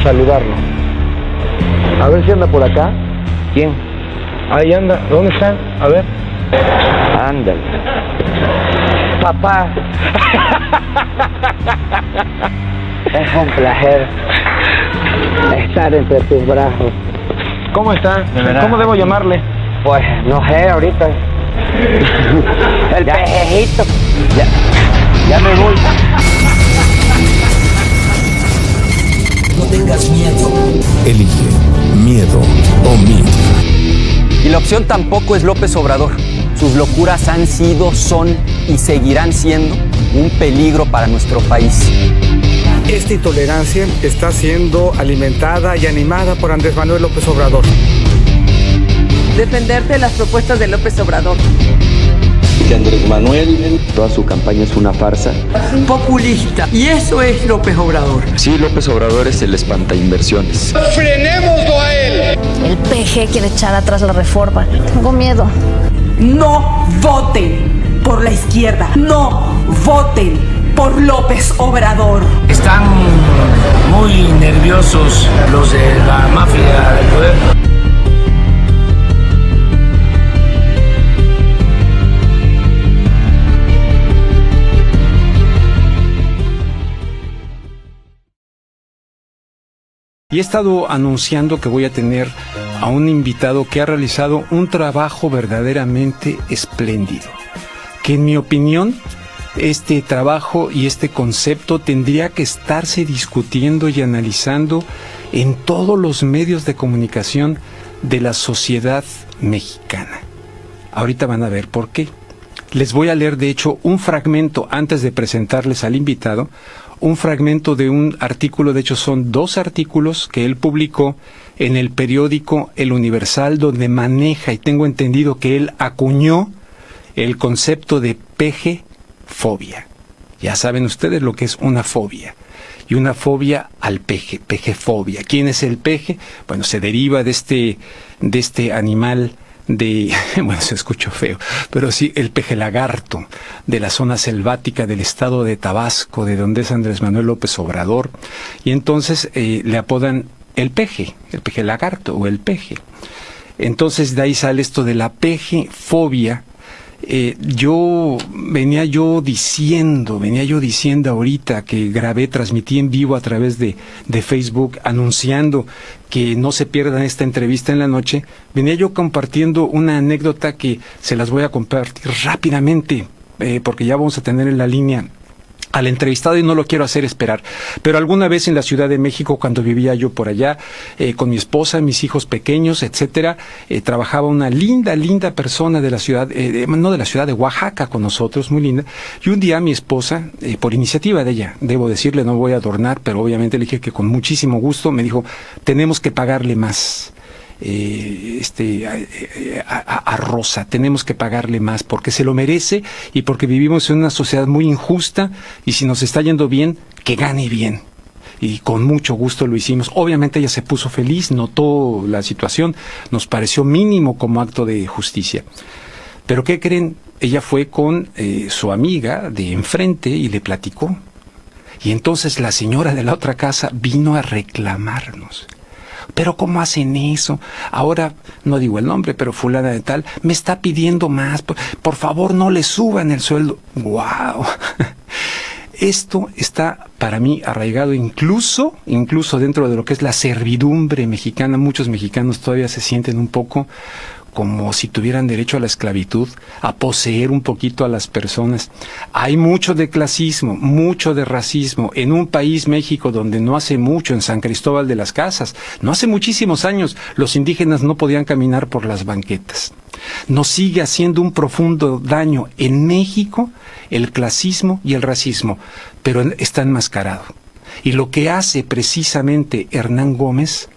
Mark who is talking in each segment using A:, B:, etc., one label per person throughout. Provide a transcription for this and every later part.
A: saludarlo. A ver si anda por acá.
B: ¿Quién? Ahí anda. ¿Dónde está? A ver.
A: Ándale. Papá. Es un placer estar entre tus brazos.
B: ¿Cómo está? ¿Cómo debo llamarle?
A: Pues no sé, ahorita. El pejejito. Ya me voy.
C: No tengas miedo.
D: Elige miedo o MIT.
E: Y la opción tampoco es López Obrador. Sus locuras han sido, son y seguirán siendo un peligro para nuestro país.
F: Esta intolerancia está siendo alimentada y animada por Andrés Manuel López Obrador.
G: Defenderte de las propuestas de López Obrador.
H: Que Andrés Manuel, toda su campaña es una farsa.
G: Populista. Y eso es López Obrador.
H: Sí, López Obrador es el espantainversiones.
I: ¡Frenémoslo a él!
J: El PG quiere echar atrás la reforma. Tengo miedo.
K: No voten por la izquierda. No voten por López Obrador.
L: Están muy nerviosos los de la mafia del poder.
M: Y he estado anunciando que voy a tener a un invitado que ha realizado un trabajo verdaderamente espléndido. Que en mi opinión, este trabajo y este concepto tendría que estarse discutiendo y analizando en todos los medios de comunicación de la sociedad mexicana. Ahorita van a ver por qué. Les voy a leer, de hecho, un fragmento antes de presentarles al invitado. Un fragmento de un artículo, de hecho son 2 artículos que él publicó en el periódico El Universal, donde maneja, y tengo entendido que él acuñó el concepto de pejefobia. Ya saben ustedes lo que es una fobia. Y una fobia al peje, pejefobia. ¿Quién es el peje? Bueno, se deriva de este animal bueno, se escuchó feo, pero sí, el peje lagarto de la zona selvática del estado de Tabasco, de donde es Andrés Manuel López Obrador, y entonces le apodan el peje lagarto o el peje. Entonces de ahí sale esto de la pejefobia. Venía yo diciendo ahorita que grabé, transmití en vivo a través de Facebook, anunciando que no se pierdan esta entrevista en la noche. Venía yo compartiendo una anécdota que se las voy a compartir rápidamente, porque ya vamos a tener en la línea al entrevistado y no lo quiero hacer esperar. Pero alguna vez en la Ciudad de México, cuando vivía yo por allá, con mi esposa, mis hijos pequeños, etcétera, trabajaba una linda persona de la ciudad, no de la ciudad, de Oaxaca con nosotros, muy linda. Y un día mi esposa, por iniciativa de ella, debo decirle, no voy a adornar, pero obviamente le dije que con muchísimo gusto, me dijo, tenemos que pagarle más. A Rosa, tenemos que pagarle más porque se lo merece y porque vivimos en una sociedad muy injusta, y si nos está yendo bien, que gane bien. Y con mucho gusto lo hicimos. Obviamente ella se puso feliz, notó la situación, nos pareció mínimo como acto de justicia. Pero ¿qué creen? Ella fue con su amiga de enfrente y le platicó. Y entonces la señora de la otra casa vino a reclamarnos. Pero ¿cómo hacen eso? Ahora, no digo el nombre, pero fulana de tal, me está pidiendo más. Por favor, no le suban el sueldo. ¡Wow! Esto está para mí arraigado incluso dentro de lo que es la servidumbre mexicana. Muchos mexicanos todavía se sienten un poco como si tuvieran derecho a la esclavitud, a poseer un poquito a las personas. Hay mucho de clasismo, mucho de racismo en un país, México, donde no hace mucho, en San Cristóbal de las Casas, no hace muchísimos años, los indígenas no podían caminar por las banquetas. Nos sigue haciendo un profundo daño en México el clasismo y el racismo, pero está enmascarado. Y lo que hace precisamente Hernán Gómez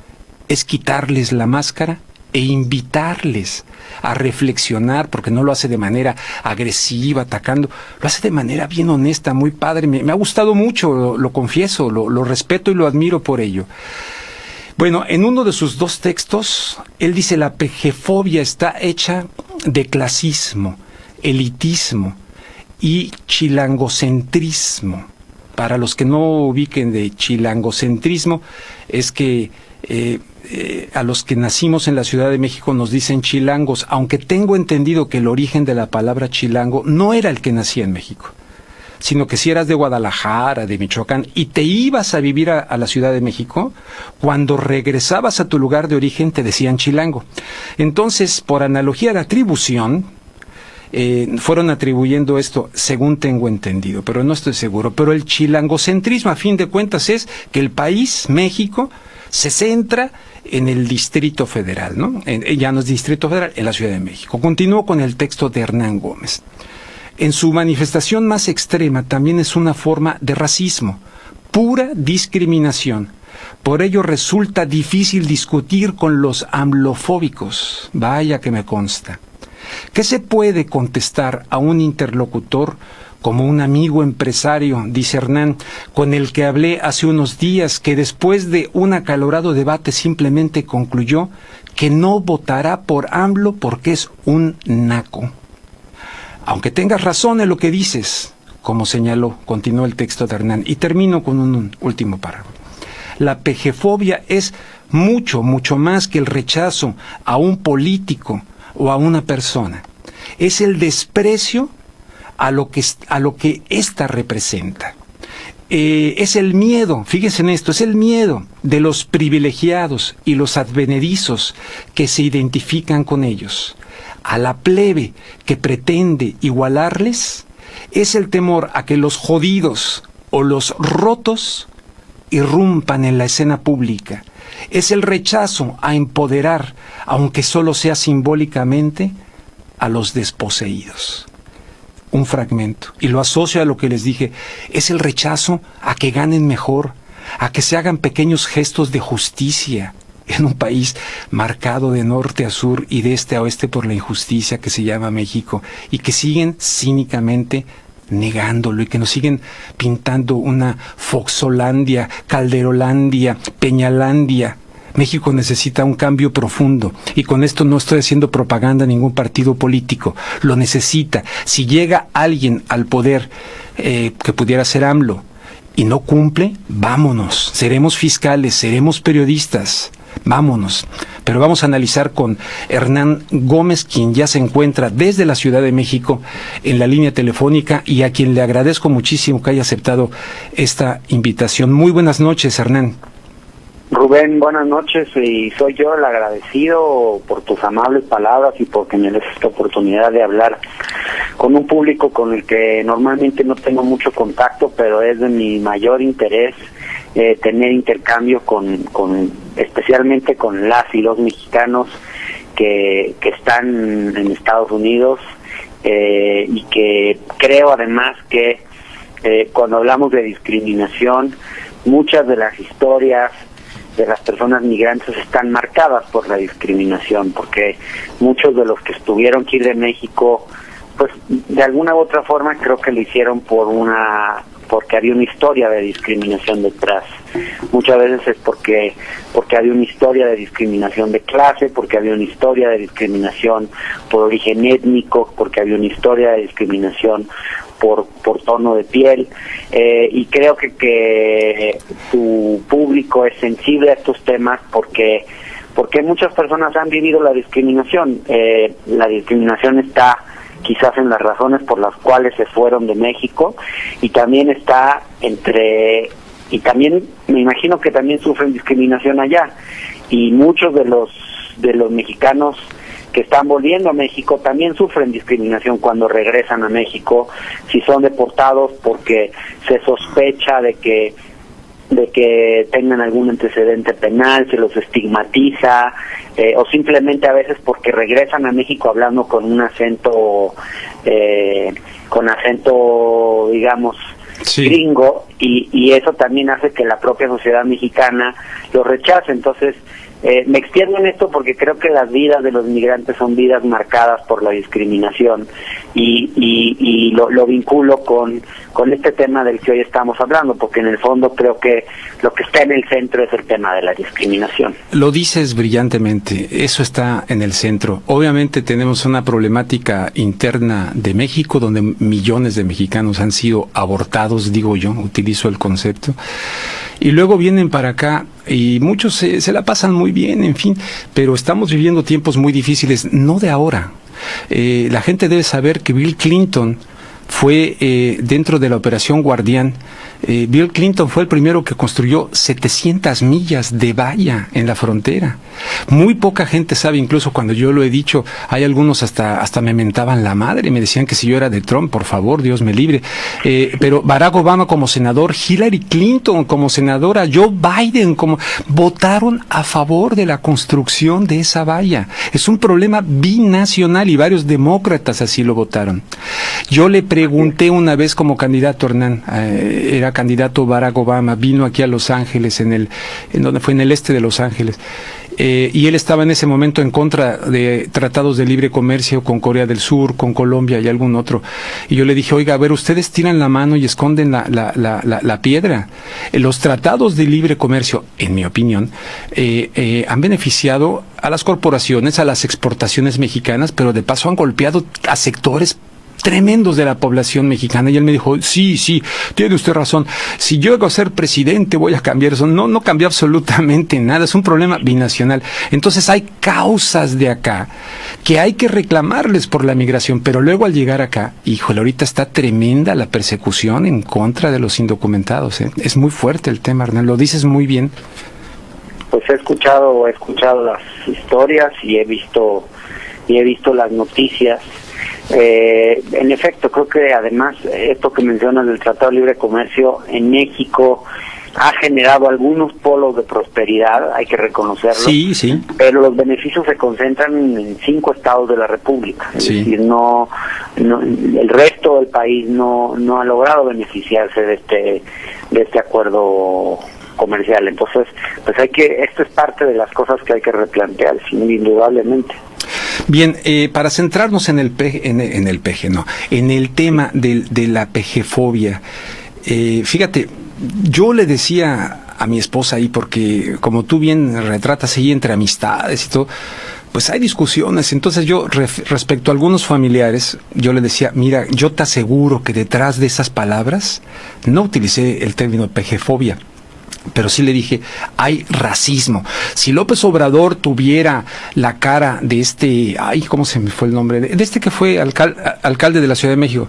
M: es quitarles la máscara e invitarles a reflexionar, porque no lo hace de manera agresiva, atacando, lo hace de manera bien honesta, muy padre. Me ha gustado mucho, lo confieso, lo respeto y lo admiro por ello. Bueno, en uno de sus 2 textos, él dice: la pejefobia está hecha de clasismo, elitismo y chilangocentrismo. para los que no ubiquen de chilangocentrismo, es que a los que nacimos en la Ciudad de México nos dicen chilangos, aunque tengo entendido que el origen de la palabra chilango no era el que nacía en México, sino que si eras de Guadalajara, de Michoacán, y te ibas a vivir a la Ciudad de México, cuando regresabas a tu lugar de origen te decían chilango. Entonces, por analogía de atribución, fueron atribuyendo esto, según tengo entendido, pero no estoy seguro. Pero el chilangocentrismo, a fin de cuentas, es que el país, México, se centra en el Distrito Federal, ¿no? Ya no es Distrito Federal, en la Ciudad de México. Continúo con el texto de Hernán Gómez. En su manifestación más extrema también es una forma de racismo, pura discriminación. Por ello resulta difícil discutir con los amlofóbicos. Vaya que me consta. ¿Qué se puede contestar a un interlocutor como un amigo empresario, dice Hernán, con el que hablé hace unos días, que después de un acalorado debate simplemente concluyó que no votará por AMLO porque es un naco? Aunque tengas razón en lo que dices, como señaló, continuó el texto de Hernán, y termino con un último párrafo. La pejefobia es mucho, mucho más que el rechazo a un político o a una persona. Es el desprecio a lo que ésta representa. Es el miedo, fíjense en esto, es el miedo de los privilegiados y los advenedizos que se identifican con ellos. A la plebe que pretende igualarles, es el temor a que los jodidos o los rotos irrumpan en la escena pública. Es el rechazo a empoderar, aunque solo sea simbólicamente, a los desposeídos. Un fragmento, y lo asocio a lo que les dije, es el rechazo a que ganen mejor, a que se hagan pequeños gestos de justicia en un país marcado de norte a sur y de este a oeste por la injusticia que se llama México, y que siguen cínicamente negándolo, y que nos siguen pintando una Foxolandia, Calderolandia, Peñalandia. México necesita un cambio profundo, y con esto no estoy haciendo propaganda a ningún partido político, lo necesita. Si llega alguien al poder, que pudiera ser AMLO, y no cumple, vámonos, seremos fiscales, seremos periodistas, vámonos. Pero vamos a analizar con Hernán Gómez, quien ya se encuentra desde la Ciudad de México en la línea telefónica, y a quien le agradezco muchísimo que haya aceptado esta invitación. Muy buenas noches, Hernán.
N: Rubén, buenas noches, y soy yo el agradecido por tus amables palabras y porque me des esta oportunidad de hablar con un público con el que normalmente no tengo mucho contacto, pero es de mi mayor interés tener intercambio con especialmente con las y los mexicanos que están en Estados Unidos, y que creo además que cuando hablamos de discriminación, muchas de las historias de las personas migrantes están marcadas por la discriminación, porque muchos de los que tuvieron que ir de México, pues de alguna u otra forma creo que lo hicieron porque había una historia de discriminación detrás. Muchas veces es porque había una historia de discriminación de clase, porque había una historia de discriminación por origen étnico, porque había una historia de discriminación por tono de piel, y creo que tu público es sensible a estos temas porque muchas personas han vivido la discriminación. La discriminación está quizás en las razones por las cuales se fueron de México, y también está y también me imagino que también sufren discriminación allá, y muchos de los mexicanos que están volviendo a México también sufren discriminación cuando regresan a México, si son deportados porque se sospecha de que tengan algún antecedente penal, se los estigmatiza, o simplemente a veces porque regresan a México hablando con un acento, digamos, sí, gringo, y eso también hace que la propia sociedad mexicana rechace. Entonces, me extiendo en esto porque creo que las vidas de los migrantes son vidas marcadas por la discriminación y lo vinculo con este tema del que hoy estamos hablando, porque en el fondo creo que lo que está en el centro es el tema de la discriminación.
M: Lo dices brillantemente, eso está en el centro. Obviamente tenemos una problemática interna de México donde millones de mexicanos han sido abortados, digo yo, utilizo el concepto, y luego vienen para acá y muchos se la pasan muy bien, en fin, pero estamos viviendo tiempos muy difíciles, no de ahora. La gente debe saber que Bill Clinton fue dentro de la Operación Guardián. Bill Clinton fue el primero que construyó 700 millas de valla en la frontera. Muy poca gente sabe, incluso cuando yo lo he dicho, hay algunos hasta me mentaban la madre, me decían que si yo era de Trump, por favor, Dios me libre. Pero Barack Obama como senador, Hillary Clinton como senadora, Joe Biden votaron a favor de la construcción de esa valla. Es un problema binacional y varios demócratas así lo votaron. Yo le pregunté una vez como candidato, Hernán, era candidato Barack Obama, vino aquí a Los Ángeles, en donde fue en el este de Los Ángeles, y él estaba en ese momento en contra de tratados de libre comercio con Corea del Sur, con Colombia y algún otro. Y yo le dije, oiga, a ver, ustedes tiran la mano y esconden la piedra. Los tratados de libre comercio, en mi opinión, han beneficiado a las corporaciones, a las exportaciones mexicanas, pero de paso han golpeado a sectores tremendos de la población mexicana. Y él me dijo, sí, tiene usted razón, si yo llego a ser presidente voy a cambiar eso. No cambió absolutamente nada, es un problema binacional. Entonces hay causas de acá que hay que reclamarles por la migración, pero luego al llegar acá, híjole, ahorita está tremenda la persecución en contra de los indocumentados, ¿eh? Es muy fuerte el tema, Hernán, lo dices muy bien.
N: Pues he escuchado las historias y he visto las noticias. En efecto, creo que además esto que mencionas del Tratado de Libre Comercio en México ha generado algunos polos de prosperidad, hay que reconocerlo,
M: sí.
N: Pero los beneficios se concentran en 5 estados de la República, es decir, no el resto del país no ha logrado beneficiarse de este acuerdo comercial. Entonces, pues esto es parte de las cosas que hay que replantear, indudablemente.
M: Bien, para centrarnos en el tema de la pejefobia, fíjate, yo le decía a mi esposa ahí, porque como tú bien retratas ahí entre amistades y todo, pues hay discusiones. Entonces yo, respecto a algunos familiares, yo le decía, mira, yo te aseguro que detrás de esas palabras, no utilicé el término pejefobia, pero sí le dije, hay racismo. Si López Obrador tuviera la cara de ¿cómo se me fue el nombre? De este que fue alcalde de la Ciudad de México,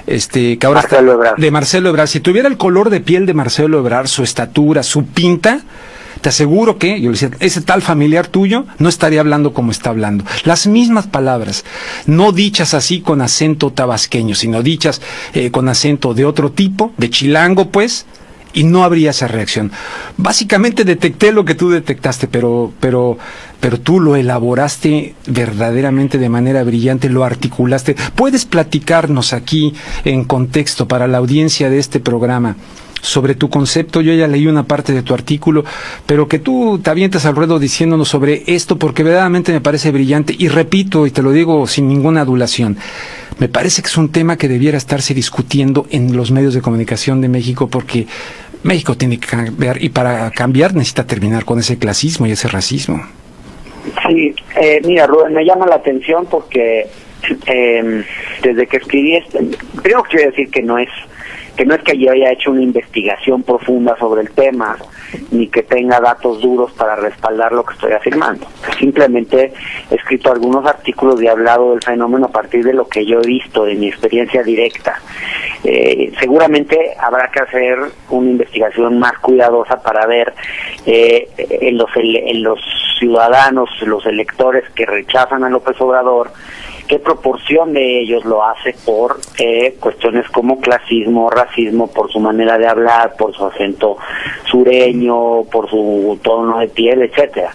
M: que ahora
N: Marcelo Ebrard.
M: De Marcelo Ebrard, si tuviera el color de piel de Marcelo Ebrard, su estatura, su pinta, te aseguro que, yo le decía, ese tal familiar tuyo no estaría hablando como está hablando. Las mismas palabras, no dichas así con acento tabasqueño, sino dichas con acento de otro tipo, de chilango pues, y no habría esa reacción. Básicamente detecté lo que tú detectaste, pero tú lo elaboraste verdaderamente de manera brillante, lo articulaste. ¿Puedes platicarnos aquí en contexto para la audiencia de este programa sobre tu concepto? Yo ya leí una parte de tu artículo, pero que tú te avientas al ruedo diciéndonos sobre esto, porque verdaderamente me parece brillante, y repito, y te lo digo sin ninguna adulación, me parece que es un tema que debiera estarse discutiendo en los medios de comunicación de México, porque México tiene que cambiar, y para cambiar necesita terminar con ese clasismo y ese racismo.
N: Sí, mira, Rubén, me llama la atención porque desde que escribí primero quiero decir que no es que yo haya hecho una investigación profunda sobre el tema, ni que tenga datos duros para respaldar lo que estoy afirmando. Simplemente he escrito algunos artículos y he hablado del fenómeno a partir de lo que yo he visto, de mi experiencia directa. Seguramente habrá que hacer una investigación más cuidadosa para ver en los ciudadanos, los electores que rechazan a López Obrador, qué proporción de ellos lo hace por cuestiones como clasismo, racismo, por su manera de hablar, por su acento sureño, por su tono de piel, etcétera.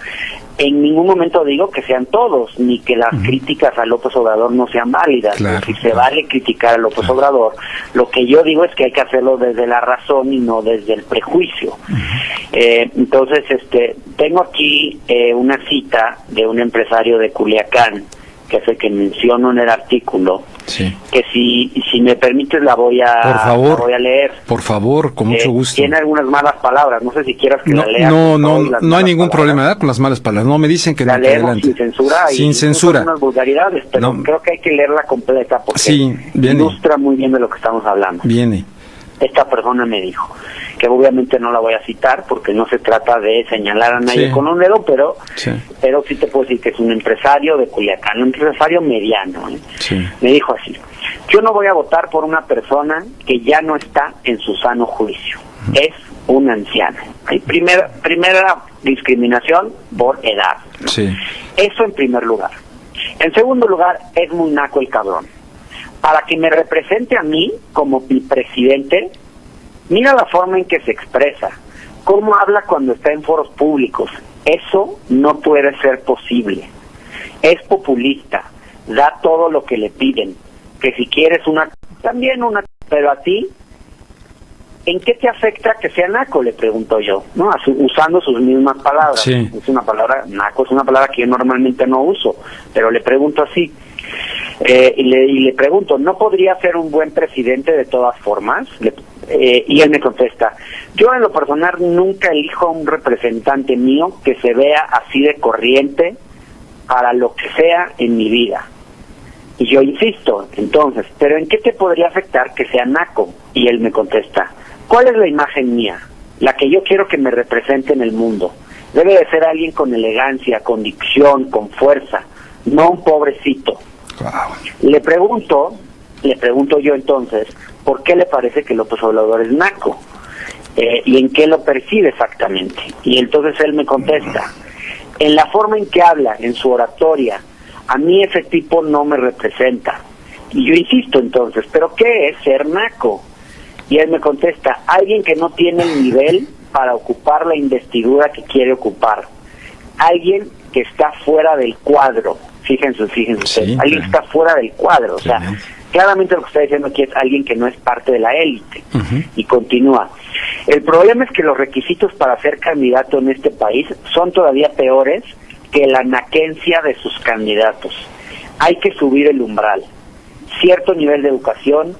N: En ningún momento digo que sean todos, ni que las críticas a López Obrador no sean válidas.
M: Claro,
N: si se vale criticar a López Obrador, lo que yo digo es que hay que hacerlo desde la razón y no desde el prejuicio. Entonces, tengo aquí una cita de un empresario de Culiacán, que es el que menciono en el artículo, que si me permites la voy a leer.
M: Por favor, con mucho gusto.
N: Tiene algunas malas palabras, no sé si quieras que la lea.
M: No hay ningún problema, ¿verdad? Con las malas palabras. No, me dicen que
N: la
M: no,
N: leemos
M: adelante.
N: sin censura.
M: Sin censura.
N: Unas vulgaridades, pero creo que hay que leerla completa porque ilustra muy bien de lo que estamos hablando.
M: Viene.
N: Esta persona me dijo, que obviamente no la voy a citar porque no se trata de señalar a nadie con un dedo, pero sí te puedo decir que es un empresario de Culiacán, un empresario mediano. Me dijo así: yo no voy a votar por una persona que ya no está en su sano juicio. Es una anciana. Primera discriminación por edad. Eso en primer lugar. En segundo lugar, es muy naco el cabrón. Para que me represente a mí como mi presidente, mira la forma en que se expresa, cómo habla cuando está en foros públicos. Eso no puede ser posible. Es populista, da todo lo que le piden, que si quieres también una, pero a ti, ¿en qué te afecta que sea naco? Le pregunto yo, ¿no? Usando sus mismas palabras. Es una palabra, naco es una palabra que yo normalmente no uso, pero le pregunto así. Y le pregunto, ¿no podría ser un buen presidente de todas formas? Y él me contesta, yo en lo personal nunca elijo a un representante mío que se vea así de corriente para lo que sea en mi vida. Y yo insisto, entonces, ¿pero en qué te podría afectar que sea naco? Y él me contesta, ¿cuál es la imagen mía? La que yo quiero que me represente en el mundo. Debe de ser alguien con elegancia, con dicción, con fuerza, no un pobrecito. Le pregunto yo entonces, ¿por qué le parece que López Obrador es naco? ¿Y en qué lo percibe exactamente? Y entonces él me contesta, en la forma en que habla, en su oratoria, a mí ese tipo no me representa. Y yo insisto entonces, ¿pero qué es ser naco? Y él me contesta, alguien que no tiene el nivel para ocupar la investidura que quiere ocupar. Alguien que está fuera del cuadro. Fíjense ustedes, alguien que está fuera del cuadro, o sea, claramente lo que está diciendo aquí es alguien que no es parte de la élite. Y continúa, el problema es que los requisitos para ser candidato en este país son todavía peores que la naquencia de sus candidatos. Hay que subir el umbral, cierto nivel de educación,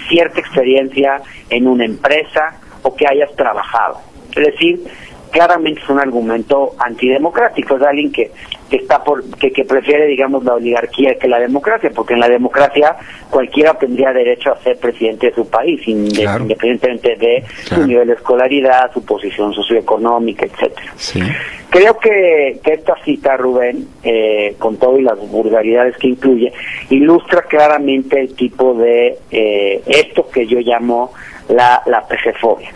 N: cierta experiencia en una empresa o que hayas trabajado. Es decir, claramente es un argumento antidemocrático, es alguien que prefiere, digamos, la oligarquía que la democracia, porque en la democracia cualquiera tendría derecho a ser presidente de su país, independientemente de su nivel de escolaridad, su posición socioeconómica, etcétera. Creo que esta cita, Rubén, con todo y las vulgaridades que incluye, ilustra claramente el tipo de esto que yo llamo la pejefobia.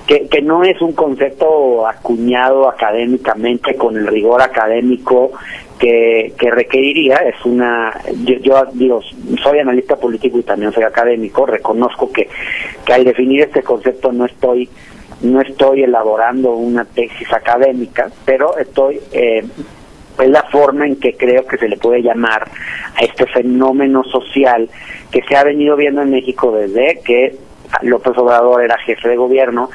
N: Que no es un concepto acuñado académicamente con el rigor académico que requeriría. Es yo digo, soy analista político y también soy académico, reconozco que al definir este concepto no estoy elaborando una tesis académica, pero es la forma en que creo que se le puede llamar a este fenómeno social que se ha venido viendo en México desde que López Obrador era jefe de gobierno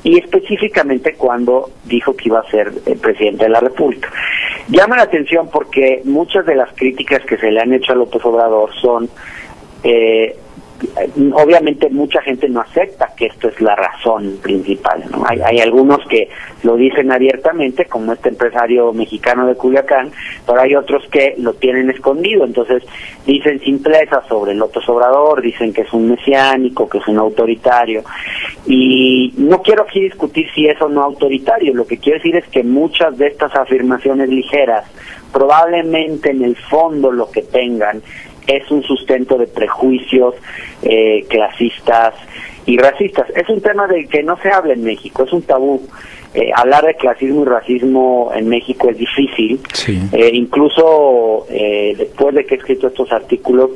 N: y específicamente cuando dijo que iba a ser el presidente de la República. Llama la atención porque muchas de las críticas que se le han hecho a López Obrador son obviamente mucha gente no acepta que esto es la razón principal, ¿no? Hay algunos que lo dicen abiertamente, como este empresario mexicano de Culiacán, pero hay otros que lo tienen escondido. Entonces dicen simplezas sobre López Obrador, dicen que es un mesiánico, que es un autoritario, y no quiero aquí discutir si es o no autoritario. Lo que quiero decir es que muchas de estas afirmaciones ligeras probablemente en el fondo lo que tengan es un sustento de prejuicios clasistas y racistas. Es un tema del que no se habla en México, es un tabú. Hablar de clasismo y racismo en México es difícil. Incluso después de que he escrito estos artículos,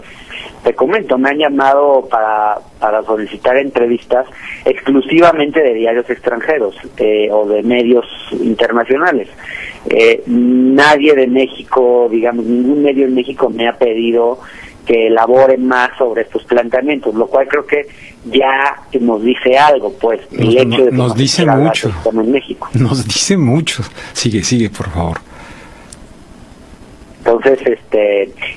N: te comento, me han llamado para solicitar entrevistas exclusivamente de diarios extranjeros o de medios internacionales. Nadie de México, digamos, ningún medio en México me ha pedido que elabore más sobre estos planteamientos, lo cual creo que ya nos dice algo, pues, el hecho de que
M: nos dice mucho.
N: En México.
M: Nos dice mucho. Sigue, por favor.
N: Entonces,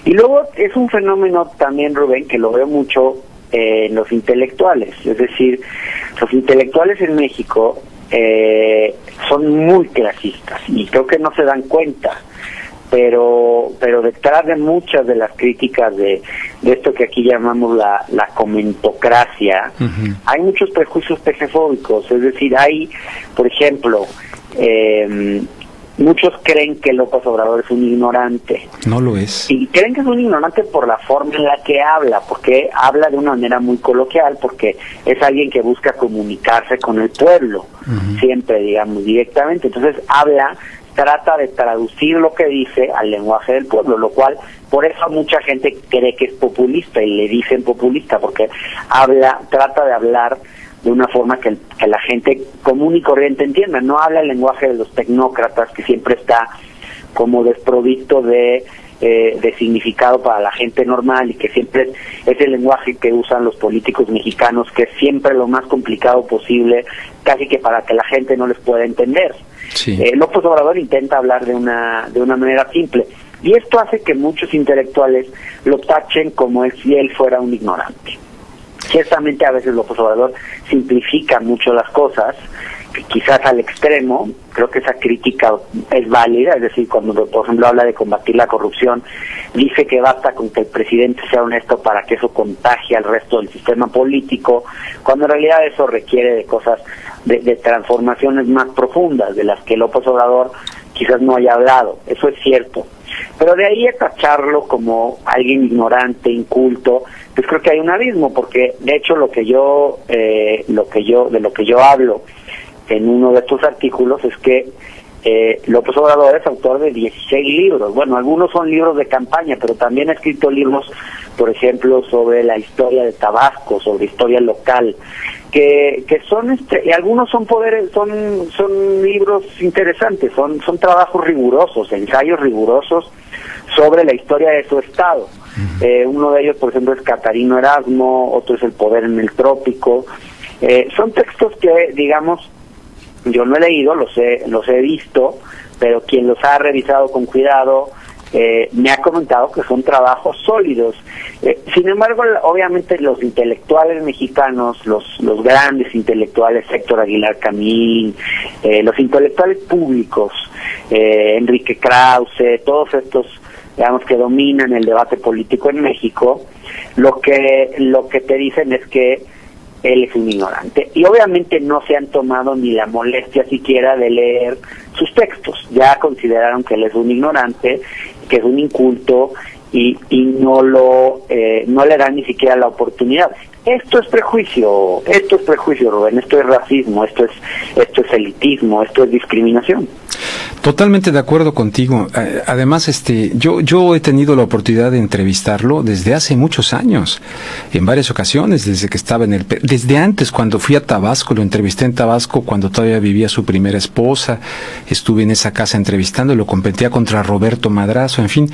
N: y luego es un fenómeno también, Rubén, que lo veo mucho en los intelectuales, es decir, los intelectuales en México son muy clasistas y creo que no se dan cuenta, pero detrás de muchas de las críticas de esto que aquí llamamos la comentocracia, hay muchos prejuicios pejefóbicos, es decir, hay, por ejemplo, muchos creen que López Obrador es un ignorante.
M: No lo es.
N: Y creen que es un ignorante por la forma en la que habla, porque habla de una manera muy coloquial, porque es alguien que busca comunicarse con el pueblo, siempre, digamos, directamente. Entonces trata de traducir lo que dice al lenguaje del pueblo, lo cual, por eso mucha gente cree que es populista y le dicen populista, porque trata de hablar de una forma que la gente común y corriente entienda. No habla el lenguaje de los tecnócratas, que siempre está como desprovisto de significado para la gente normal, y que siempre es el lenguaje que usan los políticos mexicanos, que es siempre lo más complicado posible, casi que para que la gente no les pueda entender.
M: Sí.
N: López Obrador intenta hablar de una manera simple, y esto hace que muchos intelectuales lo tachen como si él fuera un ignorante. Ciertamente a veces López Obrador simplifica mucho las cosas, quizás al extremo. Creo que esa crítica es válida, es decir, cuando por ejemplo habla de combatir la corrupción, dice que basta con que el presidente sea honesto para que eso contagie al resto del sistema político, cuando en realidad eso requiere de cosas, de transformaciones más profundas, de las que López Obrador quizás no haya hablado. Eso es cierto. Pero de ahí a tacharlo como alguien ignorante, inculto, pues creo que hay un abismo, porque de hecho de lo que yo hablo en uno de estos artículos es que López Obrador es autor de 16 libros. Bueno, algunos son libros de campaña, pero también ha escrito libros, por ejemplo, sobre la historia de Tabasco, sobre historia local, que son y algunos son libros interesantes, son trabajos rigurosos, ensayos rigurosos sobre la historia de su estado. Uno de ellos, por ejemplo, es Catarino Erasmo, otro es El poder en el trópico. Son textos que, digamos, yo no he leído, los he visto, pero quien los ha revisado con cuidado me ha comentado que son trabajos sólidos. Sin embargo, obviamente los intelectuales mexicanos, los grandes intelectuales, Héctor Aguilar Camín, los intelectuales públicos, Enrique Krause, todos estos, digamos, que dominan el debate político en México, lo que te dicen es que él es un ignorante, y obviamente no se han tomado ni la molestia siquiera de leer sus textos. Ya consideraron que él es un ignorante, que es un inculto, y no le dan ni siquiera la oportunidad. Esto es prejuicio, Rubén, esto es racismo, esto es elitismo, esto es discriminación.
M: Totalmente de acuerdo contigo. Además, yo he tenido la oportunidad de entrevistarlo desde hace muchos años, en varias ocasiones, desde que estaba desde antes, cuando fui a Tabasco, lo entrevisté en Tabasco cuando todavía vivía su primera esposa, estuve en esa casa entrevistándolo, competía contra Roberto Madrazo, en fin.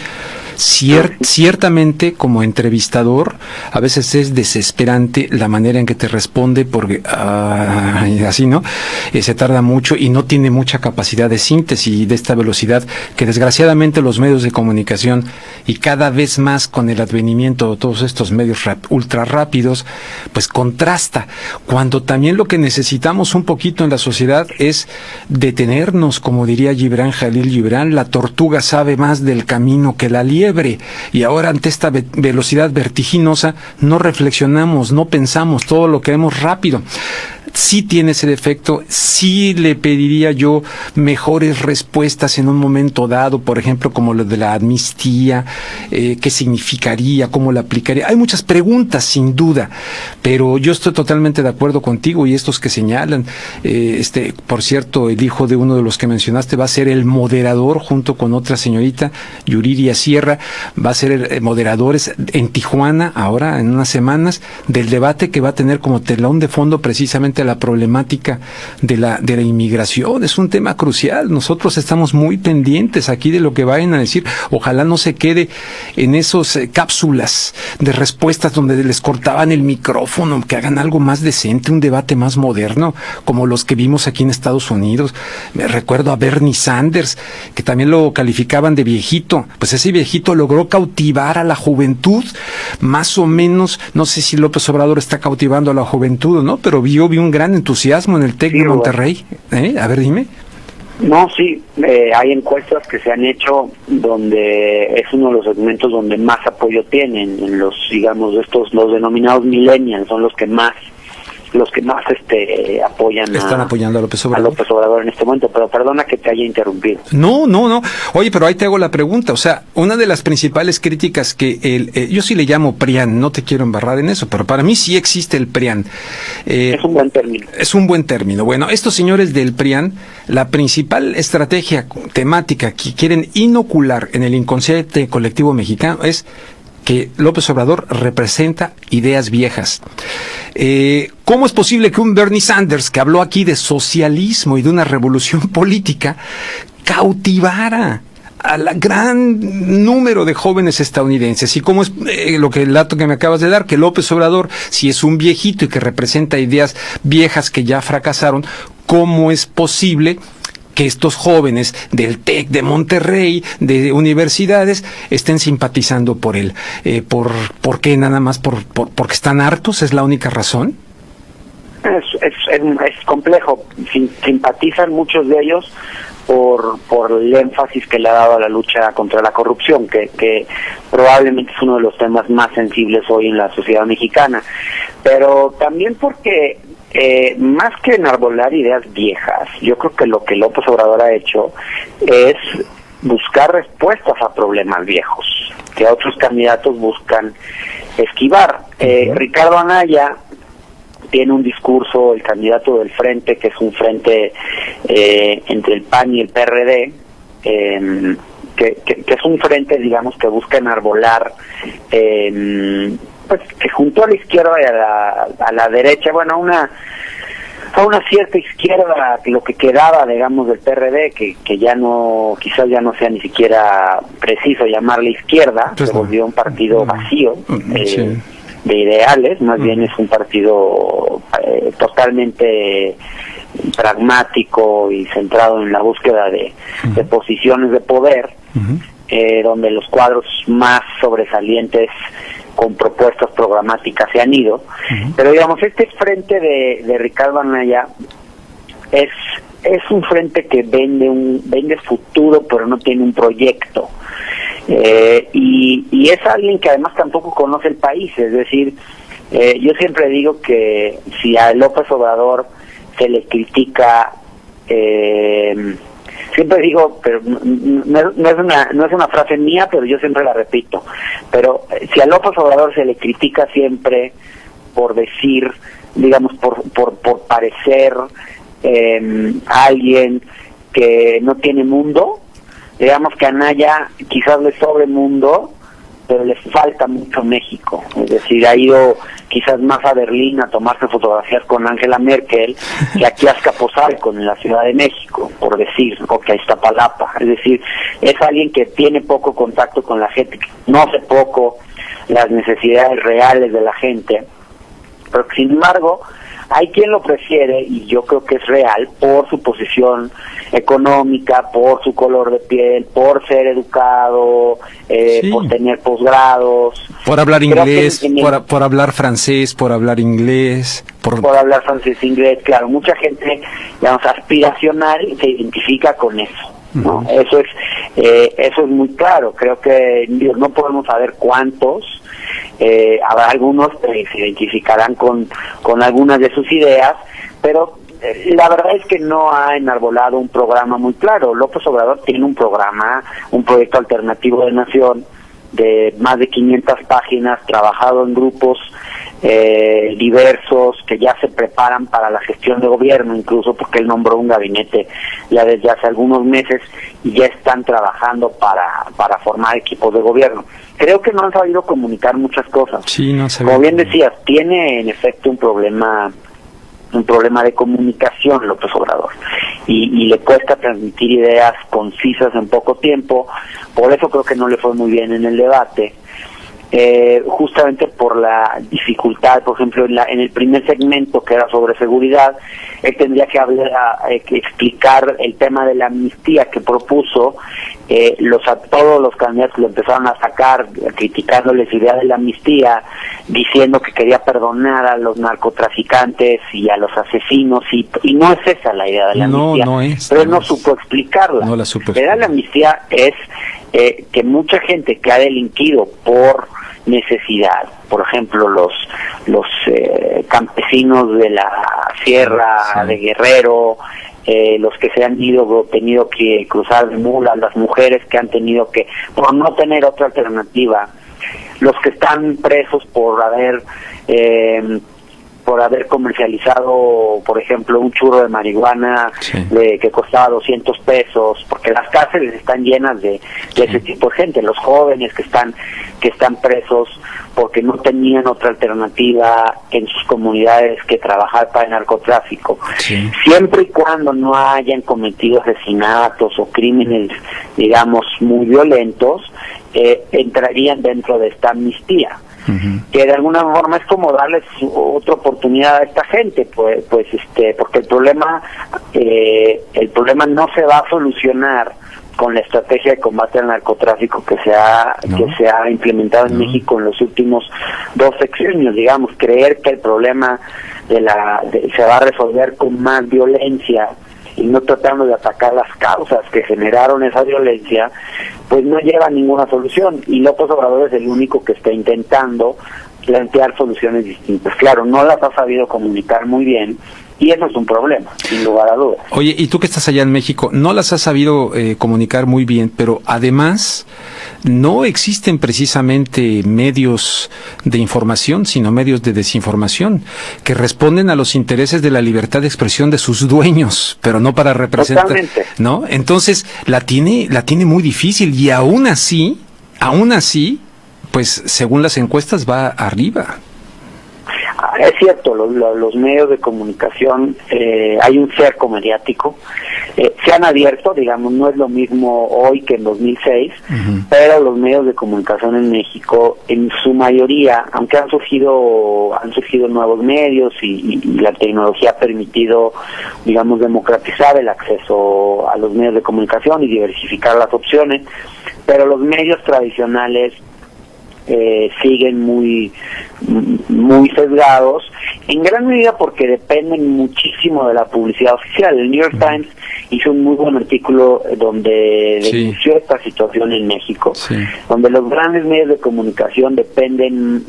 M: Ciertamente, como entrevistador, a veces es desesperante la manera en que te responde, porque así, ¿no? Se tarda mucho y no tiene mucha capacidad de síntesis de esta velocidad que desgraciadamente los medios de comunicación, y cada vez más con el advenimiento de todos estos medios ultra rápidos, pues contrasta, cuando también lo que necesitamos un poquito en la sociedad es detenernos, como diría Gibran Jalil Gibran, la tortuga sabe más del camino que la liebre, y ahora ante esta velocidad vertiginosa no reflexionamos, no pensamos, todo lo queremos rápido. sí tiene ese defecto, sí le pediría yo mejores respuestas en un momento dado, por ejemplo, como lo de la amnistía, qué significaría, cómo la aplicaría. Hay muchas preguntas, sin duda, pero yo estoy totalmente de acuerdo contigo y estos que señalan, por cierto, el hijo de uno de los que mencionaste va a ser el moderador junto con otra señorita, Yuridia Sierra, va a ser moderadores en Tijuana ahora, en unas semanas, del debate que va a tener como telón de fondo precisamente la problemática de la inmigración. Es un tema crucial. Nosotros estamos muy pendientes aquí de lo que vayan a decir. Ojalá no se quede en esos cápsulas de respuestas donde les cortaban el micrófono, que hagan algo más decente, un debate más moderno, como los que vimos aquí en Estados Unidos. Me recuerdo a Bernie Sanders, que también lo calificaban de viejito. Pues ese viejito logró cautivar a la juventud, más o menos. No sé si López Obrador está cautivando a la juventud o no, pero vi un gran entusiasmo en el TEC de Monterrey. A ver, dime.
N: No, sí, hay encuestas que se han hecho donde es uno de los segmentos donde más apoyo tienen, en los, digamos, los denominados millennials, son los que más apoyan
M: están apoyando a López Obrador
N: en este momento, pero perdona que te haya interrumpido.
M: No. Oye, pero ahí te hago la pregunta, o sea, una de las principales críticas que yo sí le llamo PRIAN, no te quiero embarrar en eso, pero para mí sí existe el PRIAN.
N: Es un buen término.
M: Es un buen término. Bueno, estos señores del PRIAN, la principal estrategia temática que quieren inocular en el inconsciente colectivo mexicano es que López Obrador representa ideas viejas. ¿Cómo es posible que un Bernie Sanders, que habló aquí de socialismo y de una revolución política, cautivara a la gran número de jóvenes estadounidenses? Y cómo es el dato que me acabas de dar, que López Obrador, si es un viejito y que representa ideas viejas que ya fracasaron, ¿cómo es posible que estos jóvenes del TEC de Monterrey, de universidades, estén simpatizando por él? ¿Por qué? Nada más porque están hartos, ¿es la única razón?
N: Es complejo. Simpatizan muchos de ellos por el énfasis que le ha dado a la lucha contra la corrupción, que probablemente es uno de los temas más sensibles hoy en la sociedad mexicana, pero también porque más que enarbolar ideas viejas, yo creo que lo que López Obrador ha hecho es buscar respuestas a problemas viejos que otros candidatos buscan esquivar. Ricardo Anaya tiene un discurso, el candidato del Frente, que es un frente entre el PAN y el PRD, que es un frente, digamos, que busca enarbolar, pues que junto a la izquierda y a la derecha, bueno, a una cierta izquierda, lo que quedaba, digamos, del PRD, que ya no, quizás ya no sea ni siquiera preciso llamarle izquierda, se volvió un partido vacío, de ideales, más bien es un partido totalmente pragmático y centrado en la búsqueda de posiciones de poder, donde los cuadros más sobresalientes con propuestas programáticas se han ido, pero digamos, este frente de Ricardo Anaya es un frente que vende futuro, pero no tiene un proyecto. Y es alguien que además tampoco conoce el país, es decir, yo siempre digo que si a López Obrador se le critica, siempre digo, pero no es una frase mía, pero yo siempre la repito, pero si a López Obrador se le critica siempre por decir, digamos, por parecer alguien que no tiene mundo, digamos que a Anaya quizás le sobre mundo, pero le falta mucho México. Es decir, ha ido quizás más a Berlín a tomarse fotografías con Angela Merkel que aquí a Azcapotzalco en la Ciudad de México, por decir, o que a Iztapalapa. Es decir, es alguien que tiene poco contacto con la gente, que conoce poco las necesidades reales de la gente, pero que sin embargo hay quien lo prefiere, y yo creo que es real, por su posición económica, por su color de piel, por ser educado, por tener posgrados.
M: Por hablar inglés, por hablar francés, por hablar inglés.
N: Por hablar francés, inglés, claro. Mucha gente, digamos, aspiracional se identifica con eso, ¿no? Eso es muy claro. Creo que no podemos saber cuántos. Habrá algunos que se identificarán con algunas de sus ideas, pero la verdad es que no ha enarbolado un programa muy claro. López Obrador tiene un programa, un proyecto alternativo de nación de más de 500 páginas, trabajado en grupos diversos que ya se preparan para la gestión de gobierno, incluso porque él nombró un gabinete ya desde hace algunos meses y ya están trabajando para formar equipos de gobierno. Creo que no han sabido comunicar muchas cosas.
M: Sí, no
N: Como bien decías, tiene en efecto un problema de comunicación López Obrador y le cuesta transmitir ideas concisas en poco tiempo. Por eso creo que no le fue muy bien en el debate, justamente por la dificultad. Por ejemplo, en el primer segmento, que era sobre seguridad, él tendría que explicar el tema de la amnistía que propuso. Todos los candidatos lo empezaron a sacar, criticándoles la idea de la amnistía, diciendo que quería perdonar a los narcotraficantes y a los asesinos, y no es esa la idea de la amnistía.
M: No es.
N: Pero él no supo explicarla.
M: No la supo
N: La idea de la amnistía es que mucha gente que ha delinquido por necesidad, por ejemplo los campesinos de la sierra de Guerrero, los que se han tenido que cruzar de mulas, las mujeres que han tenido que, por no tener otra alternativa, los que están presos por haber comercializado, por ejemplo, un churro de marihuana que costaba 200 pesos, porque las cárceles están llenas de ese tipo de gente, los jóvenes que están presos porque no tenían otra alternativa en sus comunidades que trabajar para el narcotráfico. Siempre y cuando no hayan cometido asesinatos o crímenes, digamos, muy violentos, entrarían dentro de esta amnistía. Que de alguna forma es como darles otra oportunidad a esta gente, pues porque el problema no se va a solucionar con la estrategia de combate al narcotráfico que se ha implementado en México en los últimos 2 sexenios. Digamos, creer que el problema se va a resolver con más violencia y no tratando de atacar las causas que generaron esa violencia, pues no lleva a ninguna solución. Y López Obrador es el único que está intentando plantear soluciones distintas. Claro, no las ha sabido comunicar muy bien, y eso es un problema, sin lugar a dudas.
M: Oye, y tú que estás allá en México, no las has sabido comunicar muy bien, pero además no existen precisamente medios de información, sino medios de desinformación, que responden a los intereses de la libertad de expresión de sus dueños, pero no para representar.
N: Totalmente.
M: ¿No? Entonces, la tiene muy difícil, y aún así, pues según las encuestas va arriba.
N: Es cierto, los medios de comunicación, hay un cerco mediático, se han abierto, digamos, no es lo mismo hoy que en 2006, pero los medios de comunicación en México, en su mayoría, aunque han surgido nuevos medios y la tecnología ha permitido, digamos, democratizar el acceso a los medios de comunicación y diversificar las opciones, pero los medios tradicionales siguen muy sesgados, en gran medida porque dependen muchísimo de la publicidad oficial. El New York Times hizo un muy buen artículo donde denunció esta situación en México, donde los grandes medios de comunicación dependen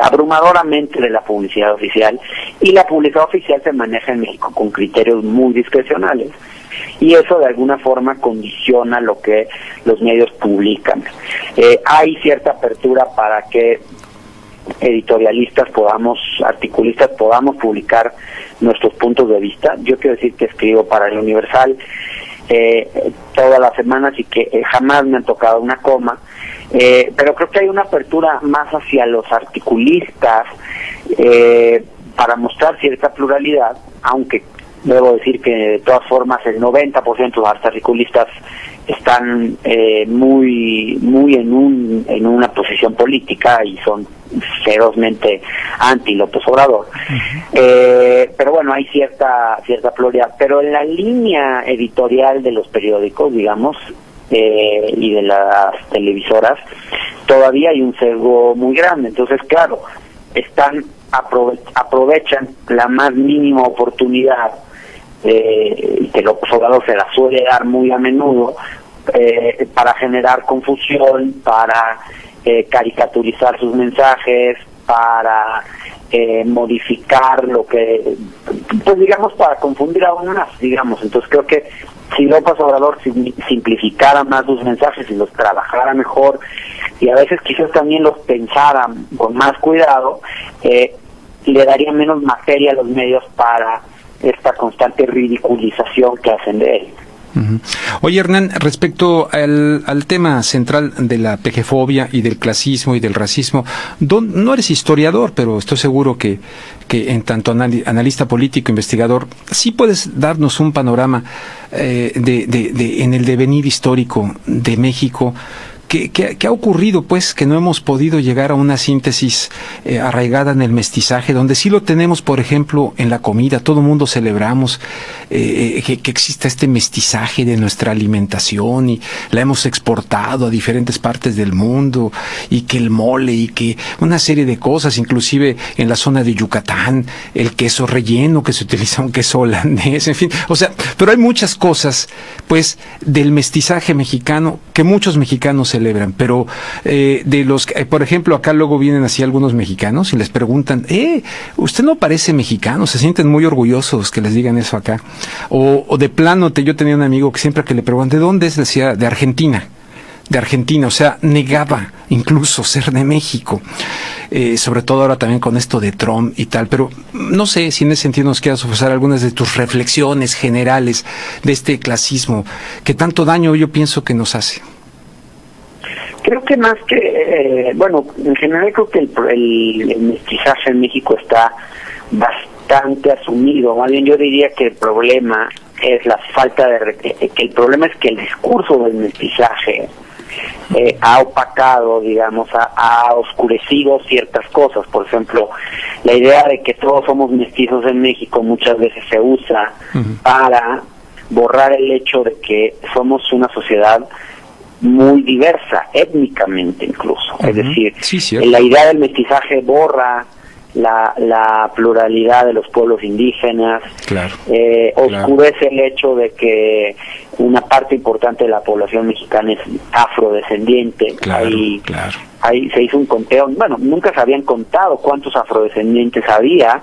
N: abrumadoramente de la publicidad oficial, y la publicidad oficial se maneja en México con criterios muy discrecionales, y eso de alguna forma condiciona lo que los medios publican. Hay cierta apertura para que editorialistas articulistas podamos publicar nuestros puntos de vista. Yo quiero decir que escribo para El Universal todas las semanas y que jamás me han tocado una coma, pero creo que hay una apertura más hacia los articulistas para mostrar cierta pluralidad, aunque debo decir que de todas formas el 90% de los articulistas están muy en una posición política y son ferozmente anti López Obrador. Pero bueno, hay cierta pluralidad, pero en la línea editorial de los periódicos, digamos, y de las televisoras, todavía hay un sesgo muy grande. Entonces, claro, aprovechan la más mínima oportunidad, que López Obrador se la suele dar muy a menudo, para generar confusión, para caricaturizar sus mensajes, para modificar lo que pues digamos, para confundir aún más, digamos. Entonces creo que si López Obrador simplificara más sus mensajes y los trabajara mejor, y a veces quizás también los pensara con más cuidado, le daría menos materia a los medios para esta constante ridiculización que hacen de él.
M: Oye, Hernán, respecto al tema central de la pejefobia y del clasismo y del racismo, no eres historiador, pero estoy seguro que en tanto analista político, investigador, sí puedes darnos un panorama en el devenir histórico de México. ¿Qué ha ocurrido, pues, que no hemos podido llegar a una síntesis arraigada en el mestizaje, donde sí lo tenemos, por ejemplo, en la comida? Todo el mundo celebramos que exista este mestizaje de nuestra alimentación y la hemos exportado a diferentes partes del mundo, y que el mole y que una serie de cosas, inclusive en la zona de Yucatán, el queso relleno, que se utiliza un queso holandés, en fin, o sea, pero hay muchas cosas, pues, del mestizaje mexicano que muchos mexicanos celebran, pero de los, por ejemplo, acá luego vienen así algunos mexicanos y les preguntan, usted no parece mexicano, se sienten muy orgullosos que les digan eso acá, o de plano, yo tenía un amigo que siempre que le preguntan, ¿de dónde es? Decía, de Argentina, o sea, negaba incluso ser de México, sobre todo ahora también con esto de Trump y tal, pero no sé si en ese sentido nos quieras ofrecer algunas de tus reflexiones generales de este clasismo que tanto daño yo pienso que nos hace.
N: Creo que más que, bueno, en general creo que el mestizaje en México está bastante asumido. Más bien yo diría que el problema es la falta que el problema es que el discurso del mestizaje ha opacado, digamos, ha oscurecido ciertas cosas. Por ejemplo, la idea de que todos somos mestizos en México muchas veces se usa para borrar el hecho de que somos una sociedad muy diversa, étnicamente incluso. Es decir, la idea del mestizaje borra la pluralidad de los pueblos indígenas, oscurece el hecho de que una parte importante de la población mexicana es afrodescendiente. Ahí se hizo un conteo, bueno, nunca se habían contado cuántos afrodescendientes había,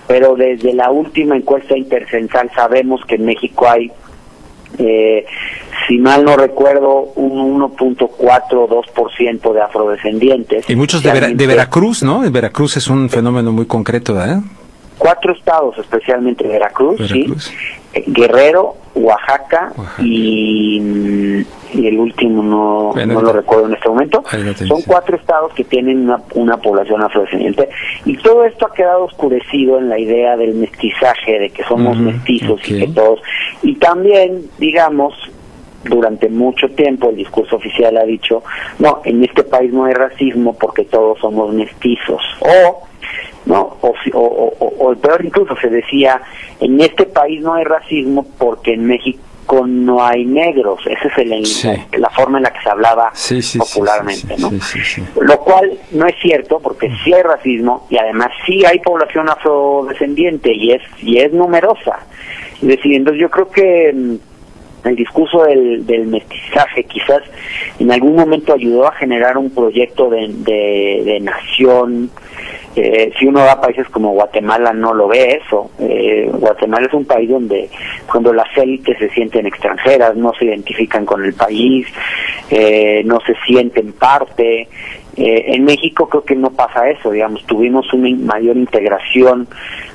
N: pero desde la última encuesta intercensal sabemos que en México hay, si mal no recuerdo, un 1.4 o 2% de afrodescendientes.
M: Y muchos de Veracruz, ¿no? En Veracruz es un fenómeno muy concreto, ¿verdad? 4
N: estados, especialmente Veracruz, sí. Guerrero, Oaxaca. Y el último no lo recuerdo en este momento. Son 4 estados que tienen una población afrodescendiente, y todo esto ha quedado oscurecido en la idea del mestizaje, de que somos mestizos y que todos, y también, digamos, durante mucho tiempo el discurso oficial ha dicho, no, en este país no hay racismo porque todos somos mestizos, o el peor incluso se decía, en este país no hay racismo porque en México no hay negros. Esa es la forma en la que se hablaba popularmente, ¿no? Lo cual no es cierto, porque sí hay racismo y además sí hay población afrodescendiente y es numerosa. Es decir, entonces yo creo que el discurso del mestizaje quizás en algún momento ayudó a generar un proyecto de nación. Si uno va a países como Guatemala no lo ve eso. Guatemala es un país donde cuando las élites se sienten extranjeras, no se identifican con el país, no se sienten parte. En México creo que no pasa eso, digamos, tuvimos una mayor integración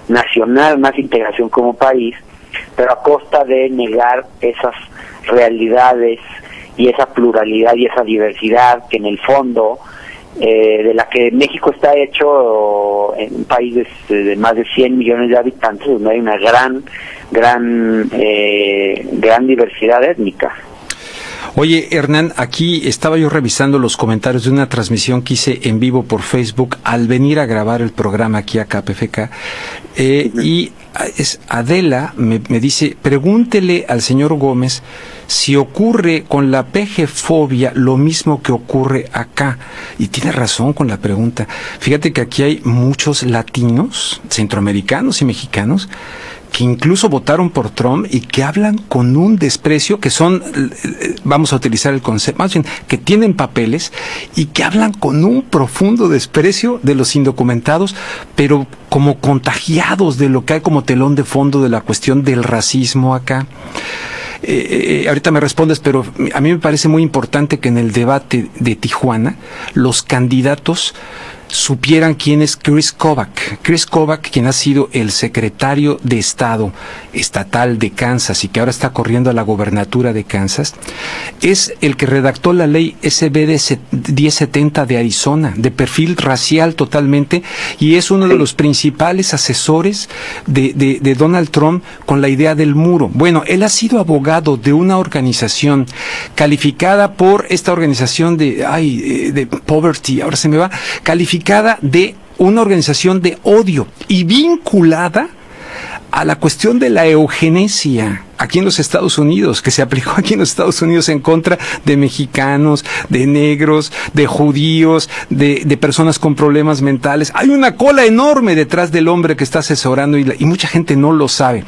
N: nacional, más integración como país, pero a costa de negar esas realidades y esa pluralidad y esa diversidad que en el fondo de la que México está hecho, en un país de más de 100 millones de habitantes, donde hay una gran diversidad étnica.
M: Oye, Hernán, aquí estaba yo revisando los comentarios de una transmisión que hice en vivo por Facebook al venir a grabar el programa aquí a KPFK, y Adela me dice, pregúntele al señor Gómez si ocurre con la pejefobia lo mismo que ocurre acá. Y tiene razón con la pregunta. Fíjate que aquí hay muchos latinos, centroamericanos y mexicanos que incluso votaron por Trump y que hablan con un desprecio, que son, vamos a utilizar el concepto, más bien, que tienen papeles y que hablan con un profundo desprecio de los indocumentados, pero como contagiados de lo que hay como telón de fondo de la cuestión del racismo acá. Ahorita me respondes, pero a mí me parece muy importante que en el debate de Tijuana los candidatos supieran quién es Chris Kobach. Chris Kobach, quien ha sido el secretario de Estado estatal de Kansas y que ahora está corriendo a la gobernatura de Kansas, es el que redactó la ley SB 1070 de Arizona, de perfil racial totalmente, y es uno de los principales asesores de Donald Trump con la idea del muro. Bueno, él ha sido abogado de una organización calificada por esta organización de Poverty, ahora se me va, calificada de una organización de odio y vinculada a la cuestión de la eugenesia aquí en los Estados Unidos, que se aplicó aquí en los Estados Unidos en contra de mexicanos, de negros, de judíos, de personas con problemas mentales. Hay una cola enorme detrás del hombre que está asesorando y mucha gente no lo sabe.